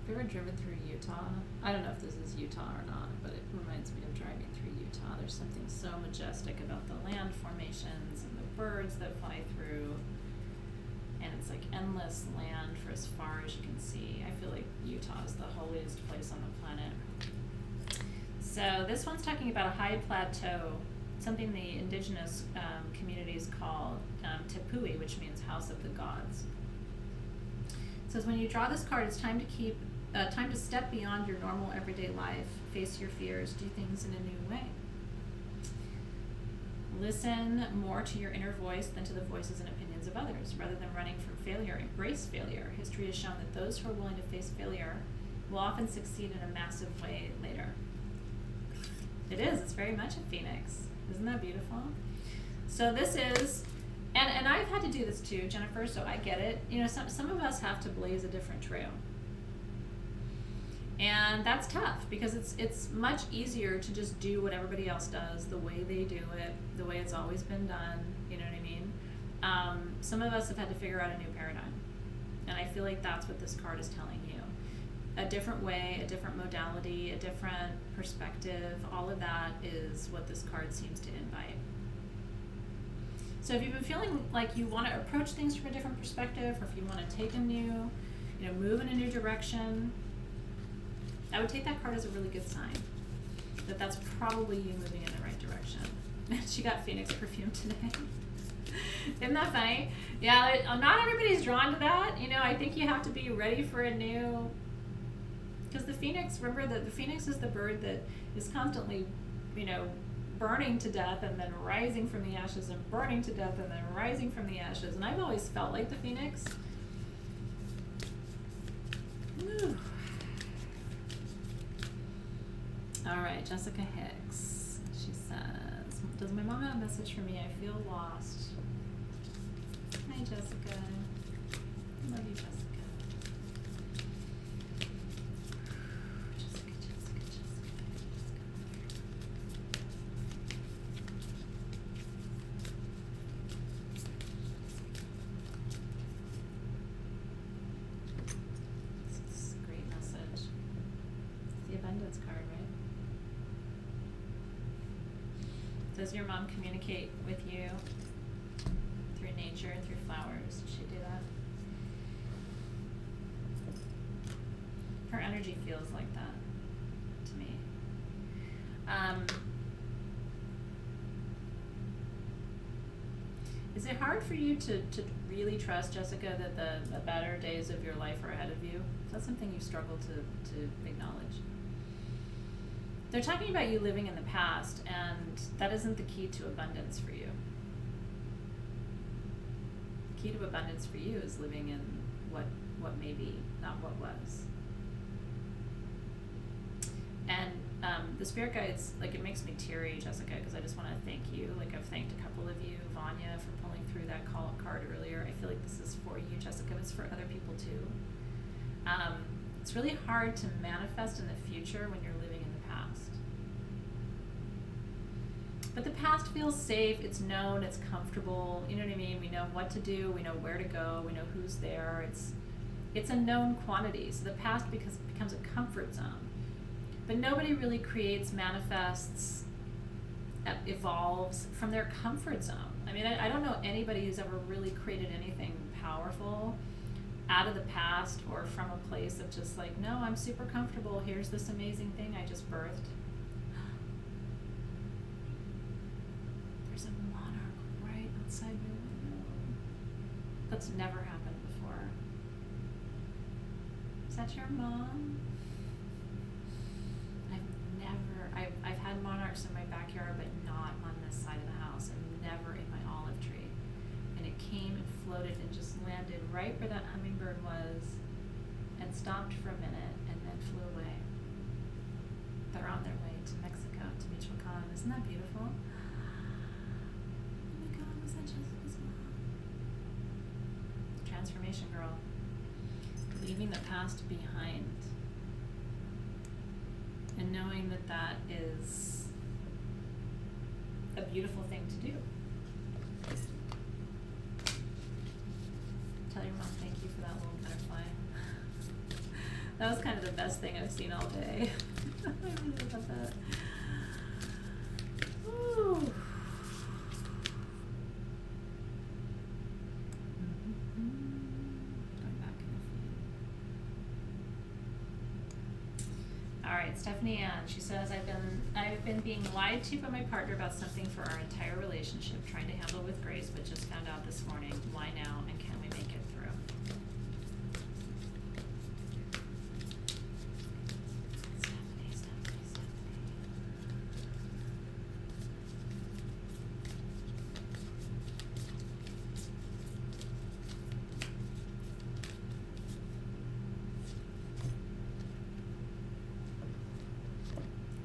Have you ever driven through Utah? I don't know if this is Utah or not, but it reminds me of driving through Utah. There's something so majestic about the land formations and the birds that fly through. And it's like endless land for as far as you can see. I feel like Utah is the holiest place on the planet. So this one's talking about a high plateau, something the indigenous communities call Tepui, which means house of the gods. It says when you draw this card, it's time to step beyond your normal everyday life, face your fears, do things in a new way. Listen more to your inner voice than to the voices and opinions of others. Rather than running from failure, embrace failure. History has shown that those who are willing to face failure will often succeed in a massive way later. It is. It's very much a phoenix. Isn't that beautiful? So this is, and I've had to do this too, Jennifer, so I get it. Some of us have to blaze a different trail. And that's tough because it's much easier to just do what everybody else does, the way they do it, the way it's always been done, you know what I mean? Some of us have had to figure out a new paradigm. And I feel like that's what this card is telling you. A different way, a different modality, a different perspective, all of that is what this card seems to invite. So if you've been feeling like you want to approach things from a different perspective, or if you want to take a new, move in a new direction, I would take that card as a really good sign that that's probably you moving in the right direction. She got Phoenix perfume today. Isn't that funny? Yeah, not everybody's drawn to that. I think you have to be ready for a new, because the phoenix, remember that the phoenix is the bird that is constantly, burning to death and then rising from the ashes and burning to death and then rising from the ashes. And I've always felt like the phoenix. Woo. All right, Jessica Hicks. She says, does my mom have a message for me? I feel lost. Hi, Jessica. I love you, Jessica. Does your mom communicate with you through nature, through flowers? Does she do that? Her energy feels like that to me. Is it hard for you to really trust, Jessica, that the better days of your life are ahead of you? Is that something you struggle to acknowledge? They're talking about you living in the past, and that isn't the key to abundance for you. The key to abundance for you is living in what may be, not what was. And The spirit guides, like, it makes me teary, Jessica, because I just want to thank you. Like, I've thanked a couple of you, Vanya, for pulling through that card earlier. I feel like this is for you, Jessica. It's for other people too. It's really hard to manifest in the future when you're living in the past. But the past feels safe, it's known, it's comfortable, you know what I mean? We know what to do, we know where to go, we know who's there. It's a known quantity, so the past becomes a comfort zone. But nobody really creates, manifests, evolves from their comfort zone. I mean, I don't know anybody who's ever really created anything powerful out of the past or from a place of just like, no, I'm super comfortable, here's this amazing thing I just birthed. There's a monarch right outside my window. That's never happened before. Is that your mom? I've had monarchs in my backyard, but not on this side of the house, and never in my olive tree. And it came and floated and just landed right where that hummingbird was, and stopped for a minute, and then flew away. They're on their way to Mexico, to Michoacan. Isn't that beautiful? Oh my God, was that Jessica's mom? Transformation girl. Leaving the past behind. And knowing that that is a beautiful thing to do. Tell your mom thank you for that little butterfly. That was kind of the best thing I've seen all day. I really love that. Woo. Going back in the feed. All right, Stephanie Ann, she says, I've been being lied to by my partner about something for our entire relationship, trying to handle with grace, but just found out this morning. Why now, and can we make it through? Stephanie.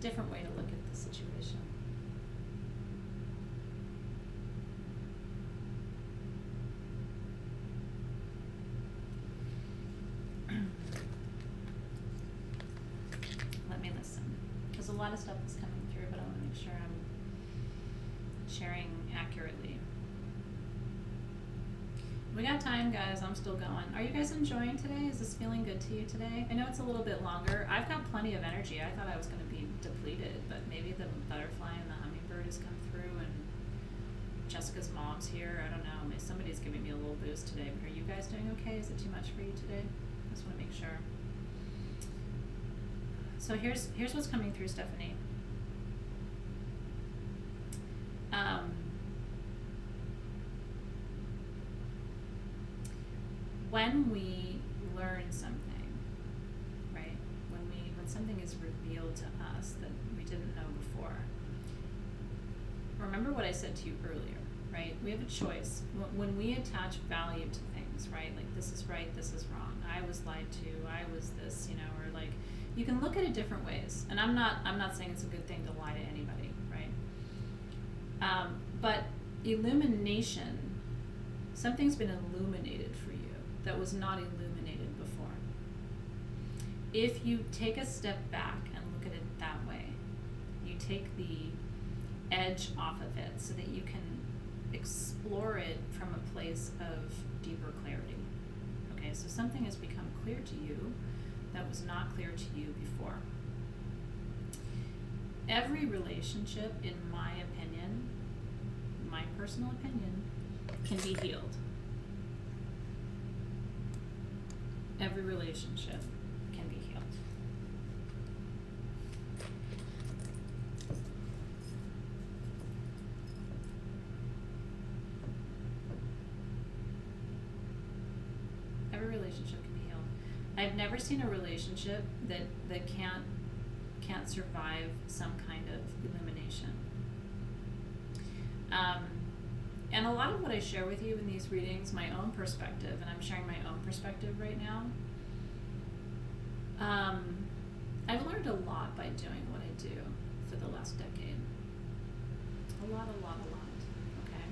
Different way to look at the situation. Let me listen, because a lot of stuff is coming through, but I want to make sure I'm sharing accurately. We got time, guys. I'm still going. Are you guys enjoying today? Is this feeling good to you today? I know it's a little bit longer. I've got plenty of energy. I thought I was going to be depleted, but maybe the butterfly and the hummingbird has come through, and Jessica's mom's here. I don't know. Somebody's giving me a little boost today. But are you guys doing okay? Is it too much for you today? I just want to make sure. So here's what's coming through, Stephanie. When we learn something, right? When something is revealed to us that we didn't know before. Remember what I said to you earlier, right? We have a choice. When we attach value to things, right? Like, this is right, this is wrong. I was lied to, I was this, you know, or like, you can look at it different ways. And I'm not saying it's a good thing to lie to anybody, right? But illumination, something's been illuminated for you that was not illuminated before. If you take a step back and look at it that way, you take the edge off of it so that you can explore it from a place of deeper clarity. Okay, so something has become clear to you that was not clear to you before. Every relationship, in my opinion, my personal opinion, can be healed. Every relationship can be healed. Every relationship can be healed. I've never seen a relationship that can't survive some kind of illumination. And a lot of what I share with you in these readings, my own perspective, and I'm sharing my own perspective right now, I've learned a lot by doing what I do for the last decade. A lot. Okay.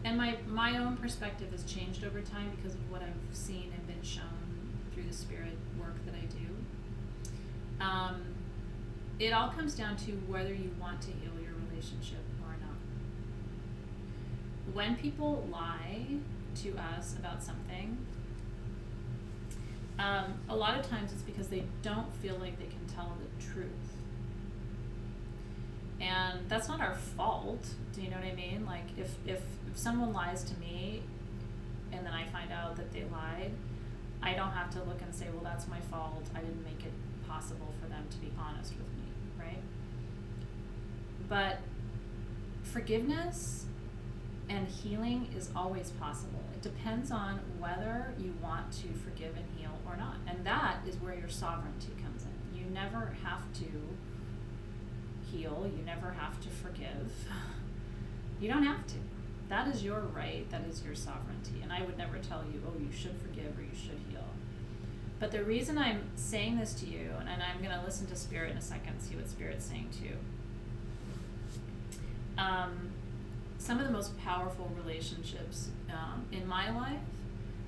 And my own perspective has changed over time because of what I've seen and been shown through the spirit work that I do. It all comes down to whether you want to heal your relationship or not. When people lie to us about something, a lot of times it's because they don't feel like they can tell the truth. And that's not our fault. Do you know what I mean? Like if someone lies to me and then I find out that they lied, I don't have to look and say, well, that's my fault. I didn't make it possible for them to be honest with me, right? But forgiveness and healing is always possible. It depends on whether you want to forgive and heal or not. And that is where your sovereignty comes in. You never have to heal. You never have to forgive. You don't have to. That is your right. That is your sovereignty. And I would never tell you, oh, you should forgive or you should heal. But the reason I'm saying this to you, and I'm going to listen to Spirit in a second, see what Spirit's saying to you. Some of the most powerful relationships in my life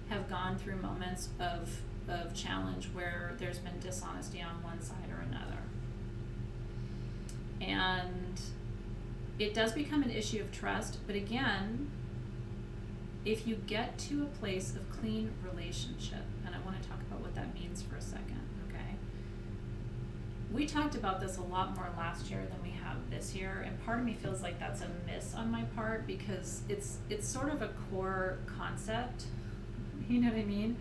have gone through moments of challenge where there's been dishonesty on one side or another. And it does become an issue of trust, but again, if you get to a place of clean relationship, and I want to talk about what that means for a second, okay? We talked about this a lot more last year than we have this year, and part of me feels like that's a miss on my part because it's sort of a core concept, you know what I mean?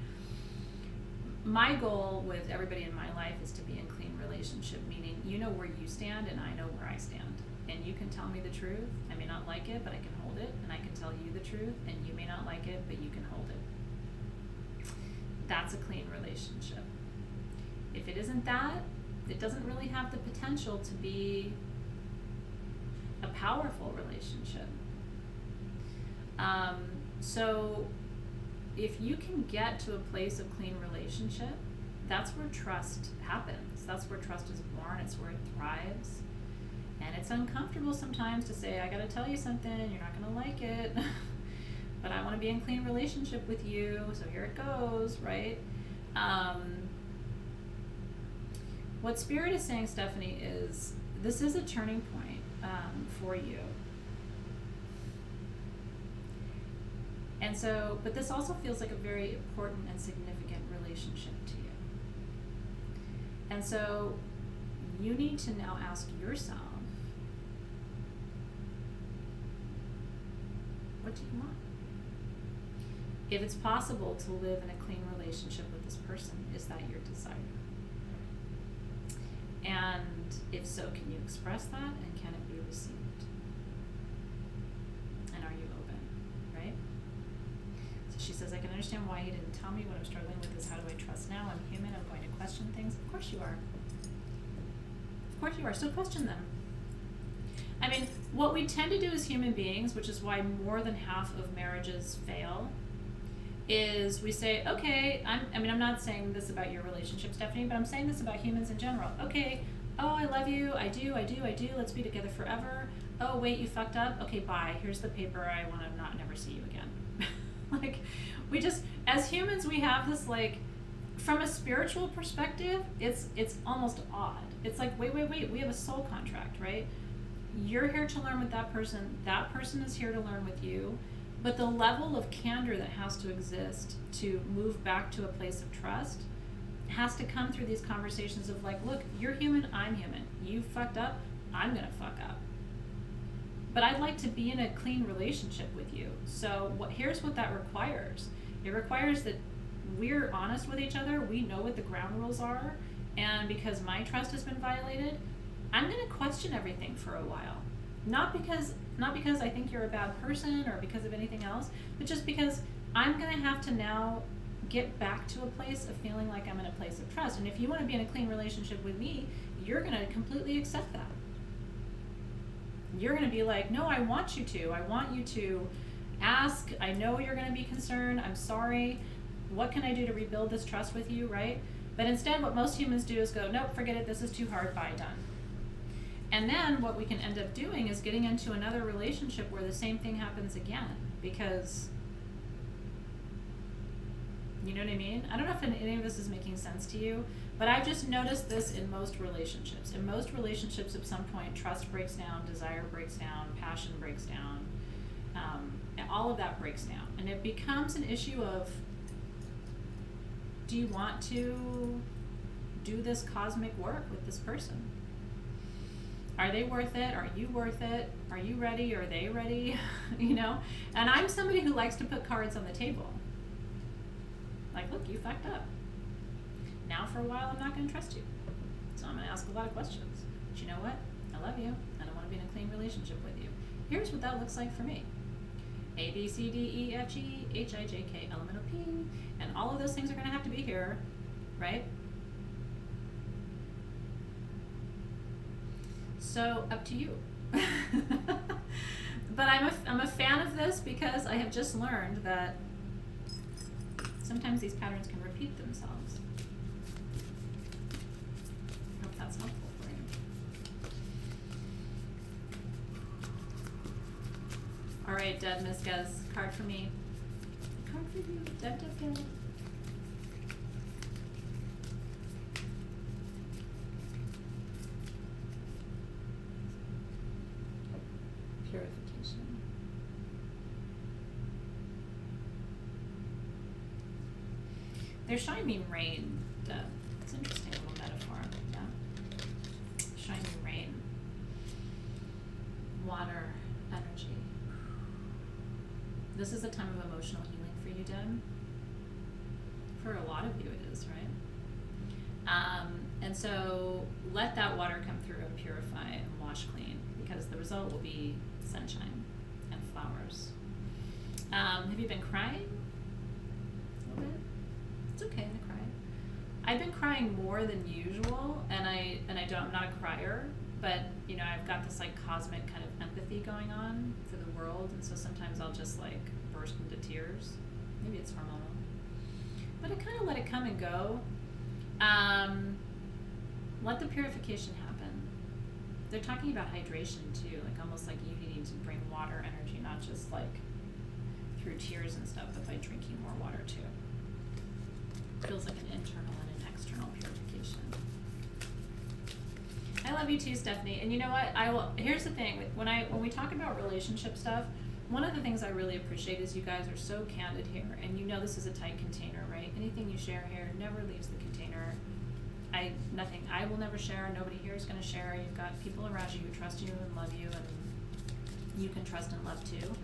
My goal with everybody in my life is to be in clean relationship, meaning you know where you stand and I know where I stand. And you can tell me the truth. I may not like it, but I can hold it. And I can tell you the truth, and you may not like it, but you can hold it. That's a clean relationship. If it isn't that, it doesn't really have the potential to be a powerful relationship. So if you can get to a place of clean relationship, that's where trust happens. That's where trust is born. It's where it thrives. And it's uncomfortable sometimes to say, I gotta tell you something, you're not gonna like it, but I wanna be in clean relationship with you, so here it goes, right? What Spirit is saying, Stephanie, is this is a turning point for you. And so, but this also feels like a very important and significant relationship to you. And so, you need to now ask yourself, what do you want? If it's possible to live in a clean relationship with this person, is that your desire? And if so, can you express that, and can it be received? And are you open, right? So she says, I can understand why he didn't tell me. What I'm struggling with is, how do I trust now? I'm human, I'm going to question things. Of course you are. Of course you are. So question them. I mean, what we tend to do as human beings, which is why more than half of marriages fail, is we say, okay, I'm not saying this about your relationship, Stephanie, but I'm saying this about humans in general. Okay, oh, I love you, I do, let's be together forever. Oh, wait, you fucked up? Okay, bye, here's the paper, I want to never see you again. Like, we just, as humans, we have this, like, from a spiritual perspective, it's almost odd. It's like, wait, we have a soul contract, right? You're here to learn with that person is here to learn with you, but the level of candor that has to exist to move back to a place of trust has to come through these conversations of like, look, you're human, I'm human. You fucked up, I'm gonna fuck up. But I'd like to be in a clean relationship with you. So here's what that requires. It requires that we're honest with each other, we know what the ground rules are, and because my trust has been violated, I'm going to question everything for a while. Not because I think you're a bad person or because of anything else, but just because I'm going to have to now get back to a place of feeling like I'm in a place of trust. And if you want to be in a clean relationship with me, you're going to completely accept that. You're going to be like, no, I want you to. I want you to ask. I know you're going to be concerned. I'm sorry. What can I do to rebuild this trust with you, right? But instead, what most humans do is go, nope, forget it, this is too hard, bye, done. And then what we can end up doing is getting into another relationship where the same thing happens again, because, you know what I mean? I don't know if any of this is making sense to you, but I've just noticed this in most relationships. In most relationships, at some point, trust breaks down, desire breaks down, passion breaks down, and all of that breaks down. And it becomes an issue of, do you want to do this cosmic work with this person? Are they worth it? Are you worth it? Are you ready? Are they ready? You know? And I'm somebody who likes to put cards on the table. Like, look, you fucked up. Now for a while, I'm not going to trust you. So I'm going to ask a lot of questions. But you know what? I love you, and I want to be in a clean relationship with you. Here's what that looks like for me. A, B, C, D, E, F, G, H, I, J, K, L, M, N, O, P. And all of those things are going to have to be here, right? So up to you. But I'm a fan of this because I have just learned that sometimes these patterns can repeat themselves. I hope that's helpful for you. All right, Deb Miskas, card for me. Card for you, Deb. Purification. They're showing me rain. It's an interesting little metaphor. Yeah. Showing me rain. Water, energy. This is a time of emotional healing for you, Deb. For a lot of you, it is, right? And so let that water come through and purify and wash clean, because the result will be sunshine and flowers. Have you been crying? A little bit? It's okay to cry. I've been crying more than usual, and I'm not a crier, but you know, I've got this like cosmic kind of empathy going on for the world, and so sometimes I'll just like burst into tears. Maybe it's hormonal, but I kind of let it come and go. Let the purification happen. They're talking about hydration too, like almost like you needing to bring water energy, not just like through tears and stuff, but by drinking more water too. Feels like an internal and an external purification. I love you too, Stephanie. And you know what? Here's the thing. When we talk about relationship stuff, one of the things I really appreciate is you guys are so candid here, and you know this is a tight container, right? Anything you share here never leaves the container. Nothing I will never share. Nobody here is going to share. You've got people around you who trust you and love you, and you can trust and love too.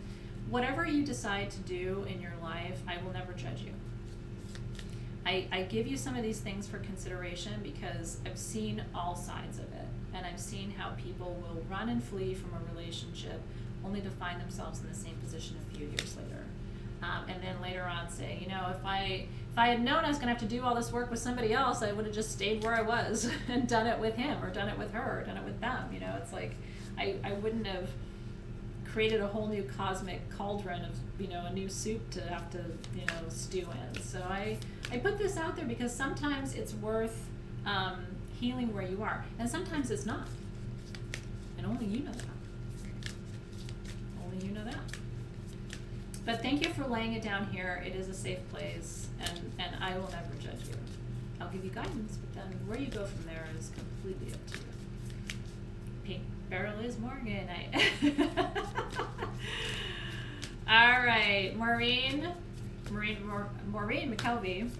Whatever you decide to do in your life, I will never judge you. I give you some of these things for consideration because I've seen all sides of it, and I've seen how people will run and flee from a relationship only to find themselves in the same position a few years later. And then later on say, you know, if I had known I was going to have to do all this work with somebody else, I would have just stayed where I was and done it with him or done it with her or done it with them. You know, it's like I wouldn't have created a whole new cosmic cauldron of, you know, a new soup to have to, you know, stew in. So I put this out there because sometimes it's worth healing where you are, and sometimes it's not. And only you know that. Only you know that. But thank you for laying it down here. It is a safe place, and I will never judge you. I'll give you guidance, but then where you go from there is completely up to you. Pink Barrel is Morgan. All right, Maureen McKelvey.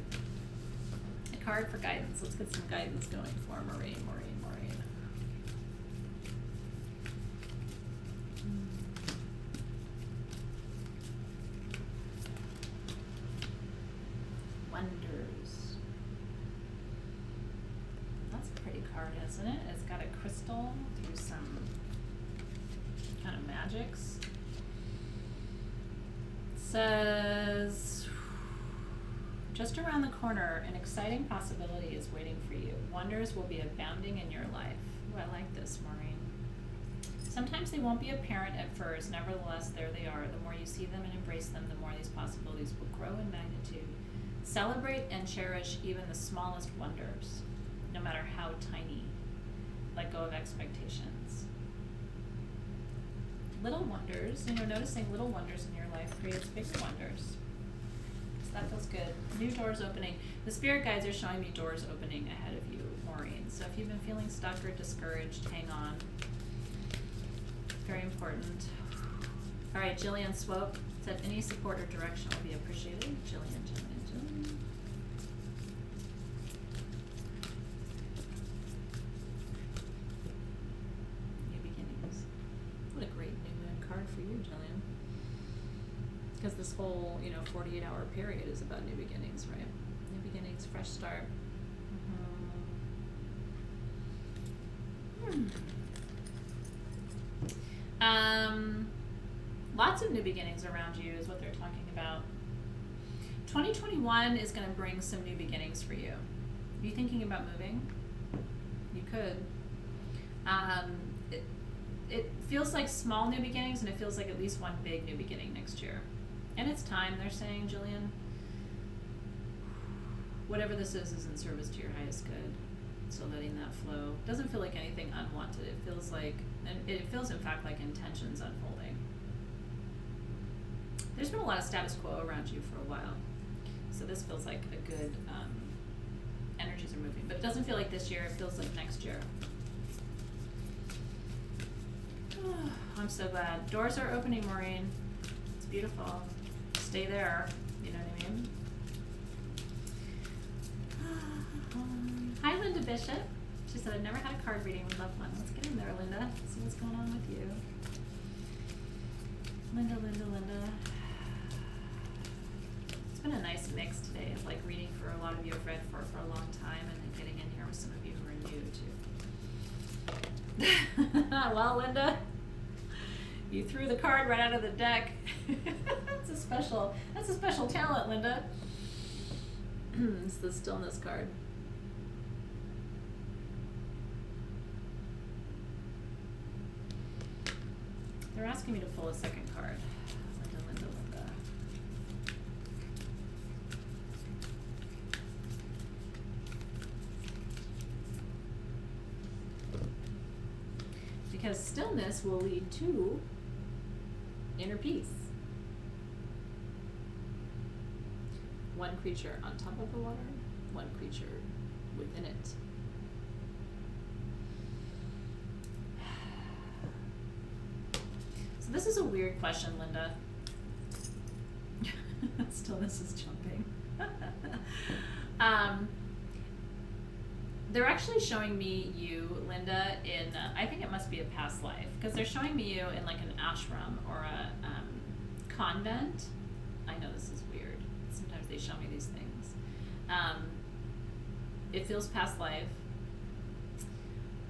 A card for guidance. Let's get some guidance going for Maureen. Wonders. That's a pretty card, isn't it? It's got a crystal through some kind of magics. It says, just around the corner, an exciting possibility is waiting for you. Wonders will be abounding in your life. Oh, I like this, Maureen. Sometimes they won't be apparent at first. Nevertheless, there they are. The more you see them and embrace them, the more these possibilities will grow in magnitude. Celebrate and cherish even the smallest wonders, no matter how tiny. Let go of expectations. Little wonders, noticing little wonders in your life creates bigger wonders. So that feels good. New doors opening. The spirit guides are showing me doors opening ahead of you, Maureen. So if you've been feeling stuck or discouraged, hang on. Very important. All right, Jillian Swope said any support or direction will be appreciated. Jillian. New beginnings. What a great new moon card for you, Jillian. Because this whole, 48-hour period is about new beginnings, right? New beginnings, fresh start. Lots of new beginnings around you is what they're talking about. 2021 is going to bring some new beginnings for you. Are you thinking about moving? You could. It feels like small new beginnings, and it feels like at least one big new beginning next year. And it's time, they're saying, Jillian. Whatever this is in service to your highest good. So letting that flow. Doesn't feel like anything unwanted. It feels like, and it feels in fact like intentions unfolding. There's been a lot of status quo around you for a while. So this feels like a good, energies are moving. But it doesn't feel like this year, it feels like next year. Oh, I'm so glad. Doors are opening, Maureen. It's beautiful. Stay there. You know what I mean? Hi, Linda Bishop. She said, I've never had a card reading. Would love one. Let's get in there, Linda. See what's going on with you. Linda. It's been a nice mix today of like reading for a lot of you I've read for a long time, and then getting in here with some of you who are new too. Well, Linda, you threw the card right out of the deck. That's a special talent, Linda. It's the stillness card. They're asking me to pull a second card. Linda. Because stillness will lead to inner peace. One creature on top of the water, one creature within it. So this is a weird question, Linda. Stillness is jumping. They're actually showing me you, Linda, in, I think it must be a past life, because they're showing me you in like an ashram or a convent. I know this is weird. Sometimes they show me these things. It feels past life.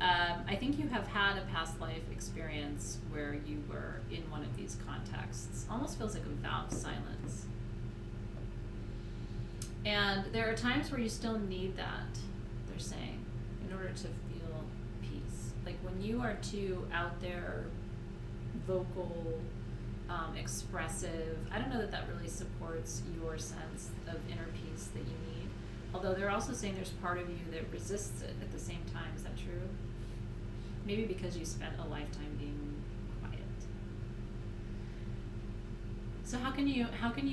I think you have had a past life experience where you were in one of these contexts. Almost feels like a vow of silence. And there are times where you still need that, they're saying, in order to feel peace. Like when you are too out there, vocal, expressive, I don't know that that really supports your sense of inner peace that you need. Although they're also saying there's part of you that resists it at the same time. Is that true? Maybe because you spent a lifetime being quiet. So how can you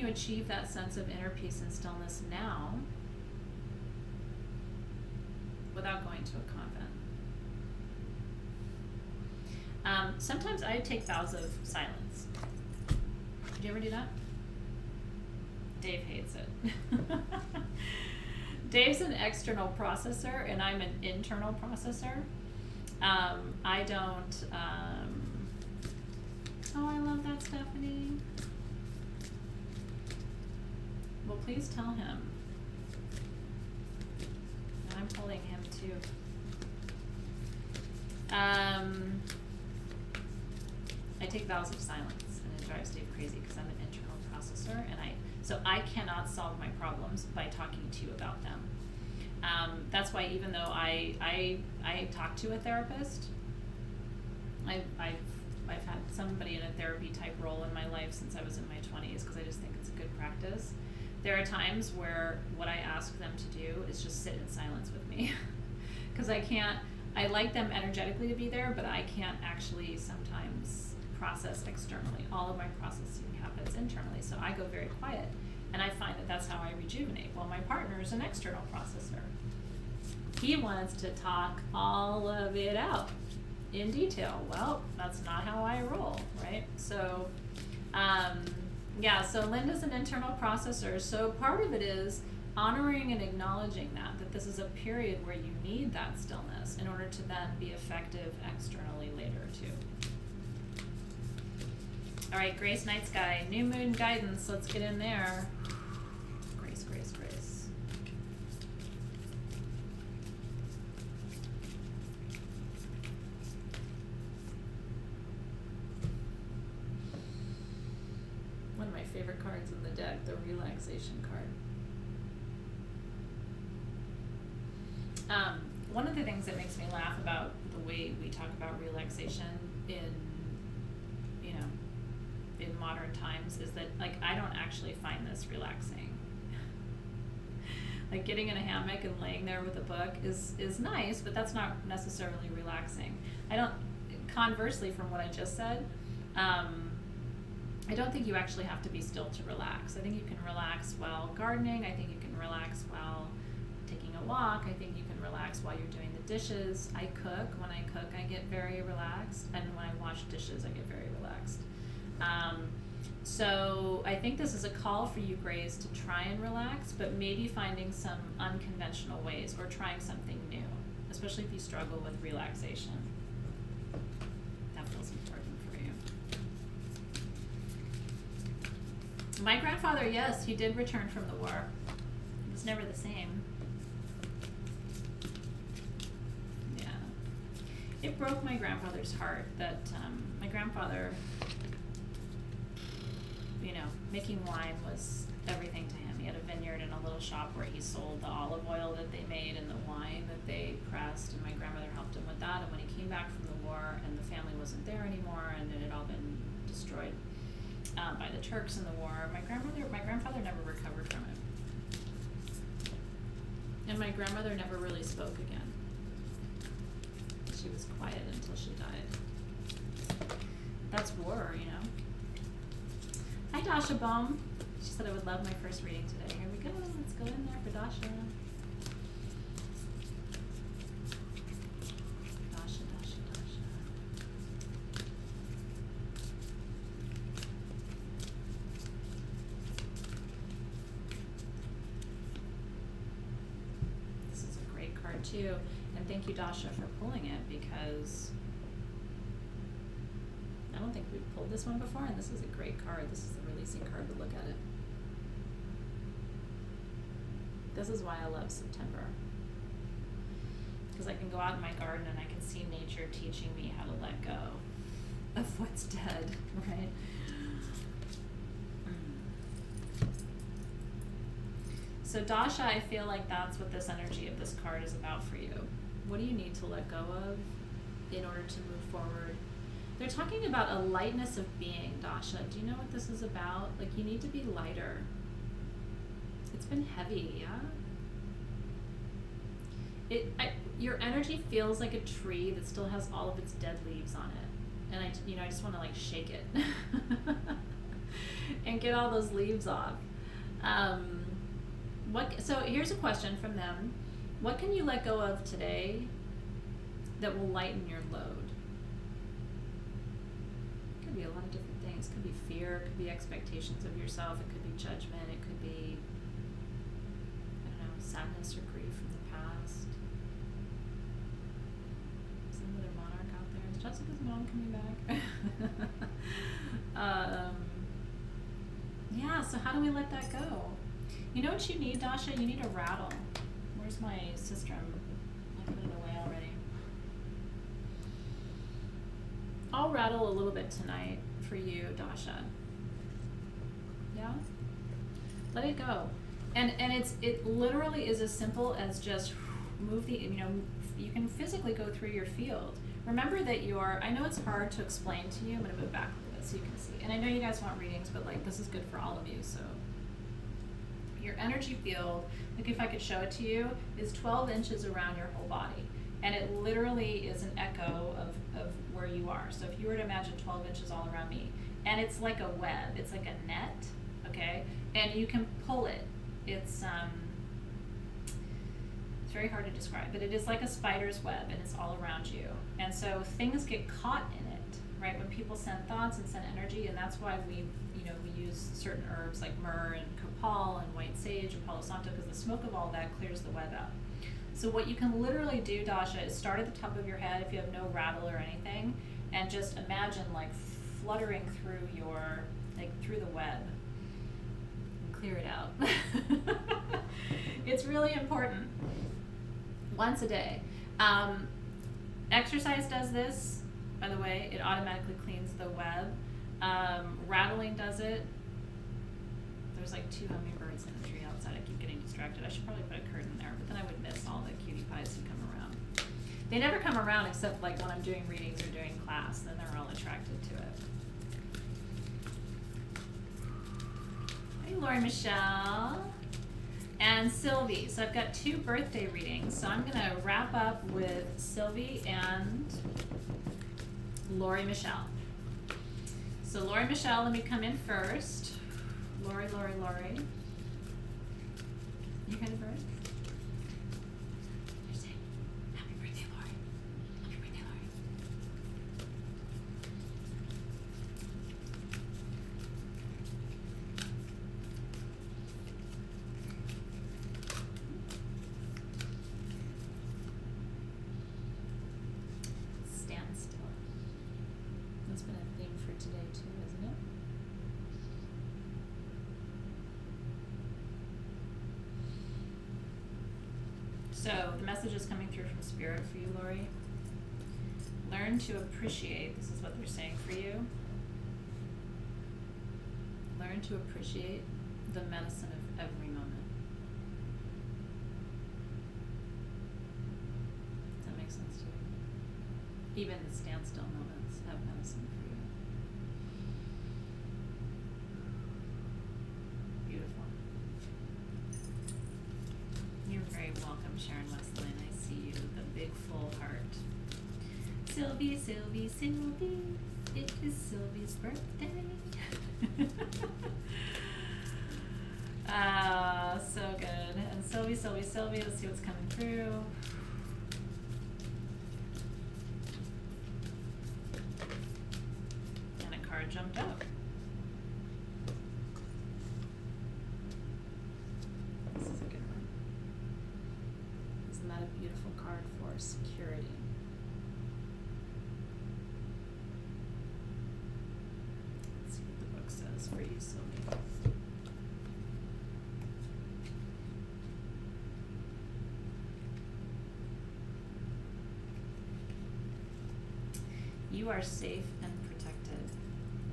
achieve that sense of inner peace and stillness now without going to a convent? Sometimes I take vows of silence. Did you ever do that? Dave hates it. Dave's an external processor and I'm an internal processor. I don't, oh, I love that, Stephanie. Well, please tell him. And I'm holding him too. I take vows of silence, and it drives Dave crazy because I'm an internal processor, and so I cannot solve my problems by talking to you about them. That's why even though I talk to a therapist, I've had somebody in a therapy type role in my life since I was in my 20s because I just think it's a good practice. There are times where what I ask them to do is just sit in silence with me. Because I like them energetically to be there, but I can't actually sometimes process externally. All of my processing happens internally, so I go very quiet. And I find that that's how I rejuvenate. Well, my partner is an external processor. He wants to talk all of it out in detail. Well, that's not how I roll, right? So, yeah, so Linda's an internal processor. So part of it is honoring and acknowledging that this is a period where you need that stillness in order to then be effective externally later too. All right, Grace Night Sky, new moon guidance. Let's get in there. Grace, Grace, Grace. One of my favorite cards in the deck, the relaxation card. One of the things that makes me laugh about the way we talk about relaxation in modern times is that, like, I don't actually find this relaxing. Like, getting in a hammock and laying there with a book is nice, but that's not necessarily relaxing. Conversely from what I just said, I don't think you actually have to be still to relax. I think you can relax while gardening. I think you can relax while taking a walk. I think you can relax while you're doing the dishes. I cook. When I cook, I get very relaxed. And when I wash dishes, I get very relaxed. So I think this is a call for you, Grace, to try and relax, but maybe finding some unconventional ways or trying something new, especially if you struggle with relaxation. That feels important for you. My grandfather, yes, he did return from the war. He was never the same. Yeah. It broke my grandfather's heart that my grandfather, making wine was everything to him. He had a vineyard and a little shop where he sold the olive oil that they made and the wine that they pressed, and my grandmother helped him with that. And when he came back from the war and the family wasn't there anymore and it had all been destroyed by the Turks in the war, my grandfather never recovered from it. And my grandmother never really spoke again. She was quiet until she died. That's war, Hi, Dasha Baum. She said I would love my first reading today. Here we go. Let's go in there for Dasha. Dasha, Dasha, Dasha. This is a great card too. And thank you, Dasha, for pulling it, because I don't think we've pulled this one before, and this is a great card. This is the releasing card, but look at it. This is why I love September. Because I can go out in my garden and I can see nature teaching me how to let go of what's dead, right? So Dasha, I feel like that's what this energy of this card is about for you. What do you need to let go of in order to move forward? They're talking about a lightness of being, Dasha. Do you know what this is about? Like, you need to be lighter. It's been heavy, yeah? Your energy feels like a tree that still has all of its dead leaves on it. And I just want to, like, shake it and get all those leaves off. So here's a question from them. What can you let go of today that will lighten your load? Could be a lot of different things. It could be fear, it could be expectations of yourself, it could be judgment, it could be, sadness or grief from the past. Is there another monarch out there? Is Jessica's mom coming back? Yeah, so how do we let that go? You know what you need, Dasha? You need a rattle. Where's my sistrum? I put it away already. I'll rattle a little bit tonight for you, Dasha. Yeah? Let it go. And it literally is as simple as just move the, you can physically go through your field. Remember that I know it's hard to explain to you. I'm going to move back a little bit so you can see. And I know you guys want readings, but, like, this is good for all of you, so Your energy field, like if I could show it to you, is 12 inches around your whole body. And it literally is an echo of where you are. So if you were to imagine 12 inches all around me, and it's like a web, it's like a net, okay? And you can pull it. It's very hard to describe, but it is like a spider's web, and it's all around you. And so things get caught in it, right? When people send thoughts and send energy, and that's why we use certain herbs like myrrh and copal and white sage and palo santo, because the smoke of all that clears the web out. So what you can literally do, Dasha, is start at the top of your head if you have no rattle or anything, and just imagine like fluttering through the web and clear it out. It's really important. Once a day. Exercise does this, by the way. It automatically cleans the web. Rattling does it. There's like 2 hummingbirds in the tree outside. I keep getting distracted. I should probably put a curtain there, but then I would miss all the cutie pies who come around. They never come around except like when I'm doing readings or doing class. Then they're all attracted to it. Hi, Lori Michelle. And Sylvie. So I've got 2 birthday readings. So I'm going to wrap up with Sylvie and Lori Michelle. So Lori Michelle, let me come in first. Lori. You had a bird? You're saying, happy birthday, Lori. Happy birthday, Lori. Stand still. That's been a theme for today too, isn't it? So the message is coming through from Spirit for you, Lori. Learn to appreciate, this is what they're saying for you. Learn to appreciate the medicine of every moment. Does that make sense to you? Even the standstill moments have medicine for you. Beautiful. You're very welcome, Sharon Wesleyan. I see you, the big full heart. Sylvie, Sylvie, Sylvie, it is Sylvie's birthday. So good. And Sylvie, Sylvie, Sylvie, let's see what's coming through. And a card jumped out. This is a good one. Isn't that a beautiful card for security? Let's see what the book says for you, Sylvie. You are safe and protected.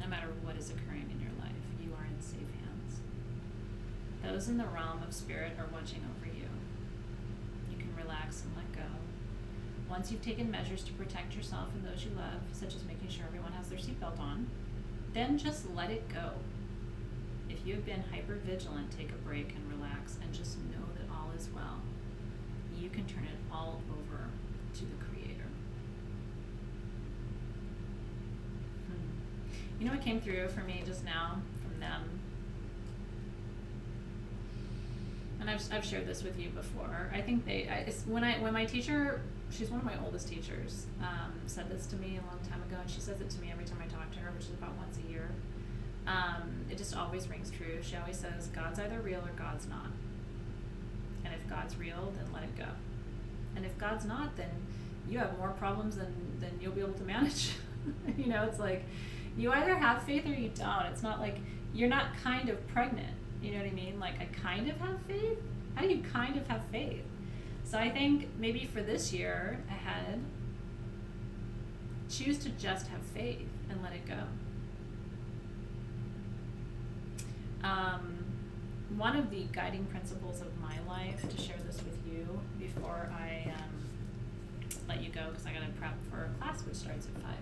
No matter what is occurring in your life, you are in safe hands. Those in the realm of spirit are watching over you. You can relax and let go. Once you've taken measures to protect yourself and those you love, such as making sure everyone has their seatbelt on, then just let it go. If you have been hyper-vigilant, take a break and relax and just know that all is well. You can turn it all over to the Creator. You know what came through for me just now from them? And I've shared this with you before. I think when my teacher, she's one of my oldest teachers, said this to me a long time ago, and she says it to me every time I talk to her, which is about once a year. It just always rings true. She always says, God's either real or God's not. And if God's real, then let it go. And if God's not, then you have more problems than you'll be able to manage. You know, it's like, you either have faith or you don't. It's not like you're not kind of pregnant. You know what I mean? Like, I kind of have faith? How do you kind of have faith? So I think maybe for this year ahead, choose to just have faith and let it go. One of the guiding principles of my life, to share this with you before I let you go, because I got to prep for a class which starts at 5.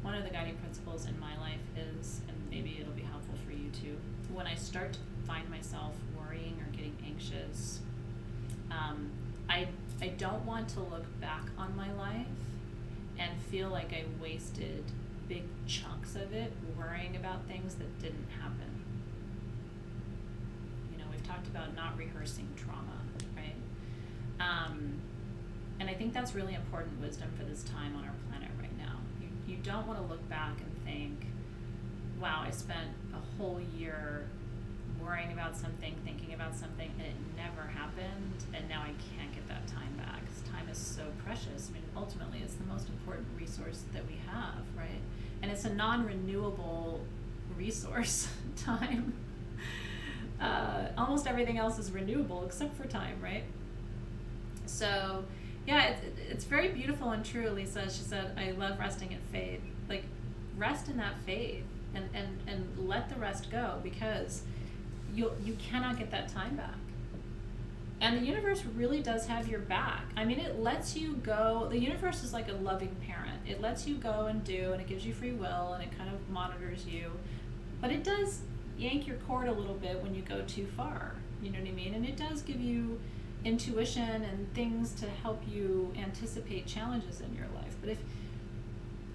one of the guiding principles in my life is, and maybe it'll be helpful for you too, when I start to find myself worrying or getting anxious, I don't want to look back on my life and feel like I wasted big chunks of it worrying about things that didn't happen. You know, we've talked about not rehearsing trauma, right? And I think that's really important wisdom for this time on our planet right now. You don't want to look back and think, wow, I spent a whole year worrying about something, thinking about something, and it never happened, and now I can't get that time back. 'Cause time is so precious. I mean, ultimately, it's the most important resource that we have, right? And it's a non-renewable resource, time. Almost everything else is renewable except for time, right? So, yeah, it's very beautiful and true, Lisa. She said, I love resting in faith. Like, rest in that faith and let the rest go, because you cannot get that time back. And the universe really does have your back. I mean, it lets you go. The universe is like a loving parent. It lets you go and do, and it gives you free will, and it kind of monitors you. But it does yank your cord a little bit when you go too far. You know what I mean? And it does give you intuition and things to help you anticipate challenges in your life. But if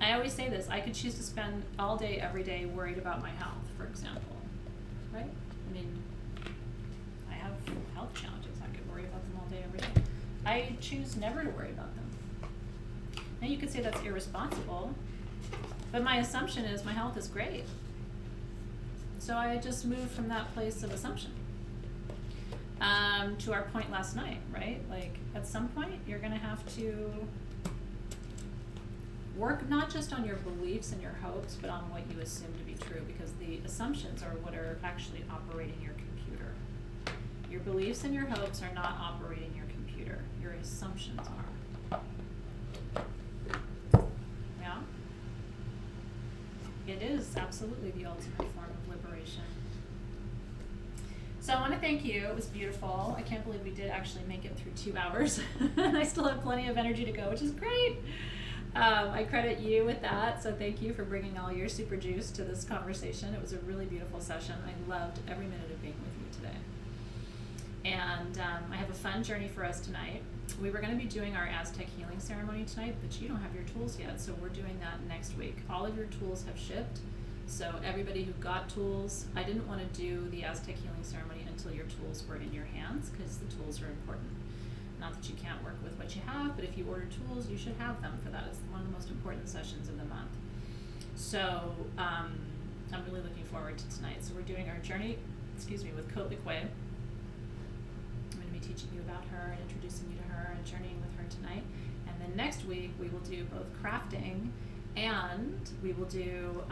I always say this, I could choose to spend all day, every day worried about my health, for example, right? I mean, I have health challenges. I could worry about them all day, every day. I choose never to worry about them. Now you could say that's irresponsible, but my assumption is my health is great. So I just moved from that place of assumption. To our point last night, right? Like, at some point, you're going to have to work not just on your beliefs and your hopes, but on what you assume to be true, because the assumptions are what are actually operating your computer. Your beliefs and your hopes are not operating your computer. Your assumptions are. Yeah? It is absolutely the ultimate form of liberation. So I want to thank you. It was beautiful. I can't believe we did actually make it through 2 hours. And I still have plenty of energy to go, which is great. I credit you with that, so thank you for bringing all your super juice to this conversation. It was a really beautiful session. I loved every minute of being with you today. And I have a fun journey for us tonight. We were going to be doing our Aztec healing ceremony tonight, but you don't have your tools yet, so we're doing that next week. All of your tools have shipped, so everybody who got tools, I didn't want to do the Aztec healing ceremony until your tools were in your hands, because the tools are important. Not that you can't work with what you have, but if you order tools, you should have them for that. It's one of the most important sessions of the month. So I'm really looking forward to tonight. So we're doing our journey, with Cote Liquet. I'm going to be teaching you about her and introducing you to her and journeying with her tonight. And then next week we will do both crafting and we will do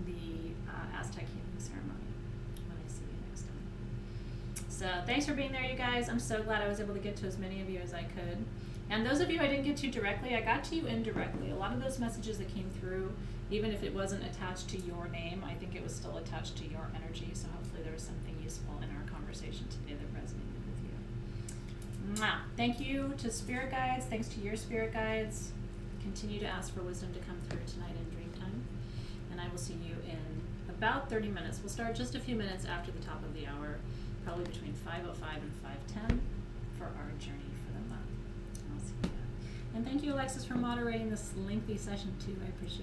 the Aztec healing ceremony when I see you next time. So thanks for being there, you guys. I'm so glad I was able to get to as many of you as I could. And those of you I didn't get to directly, I got to you indirectly. A lot of those messages that came through, even if it wasn't attached to your name, I think it was still attached to your energy. So hopefully there was something useful in our conversation today that resonated with you. Mwah. Thank you to spirit guides. Thanks to your spirit guides. Continue to ask for wisdom to come through tonight in dream time. And I will see you in about 30 minutes. We'll start just a few minutes after the top of the hour, probably between 5:05 and 5:10 for our journey for the month. And I'll see you then. And thank you, Alexis, for moderating this lengthy session too. I appreciate it.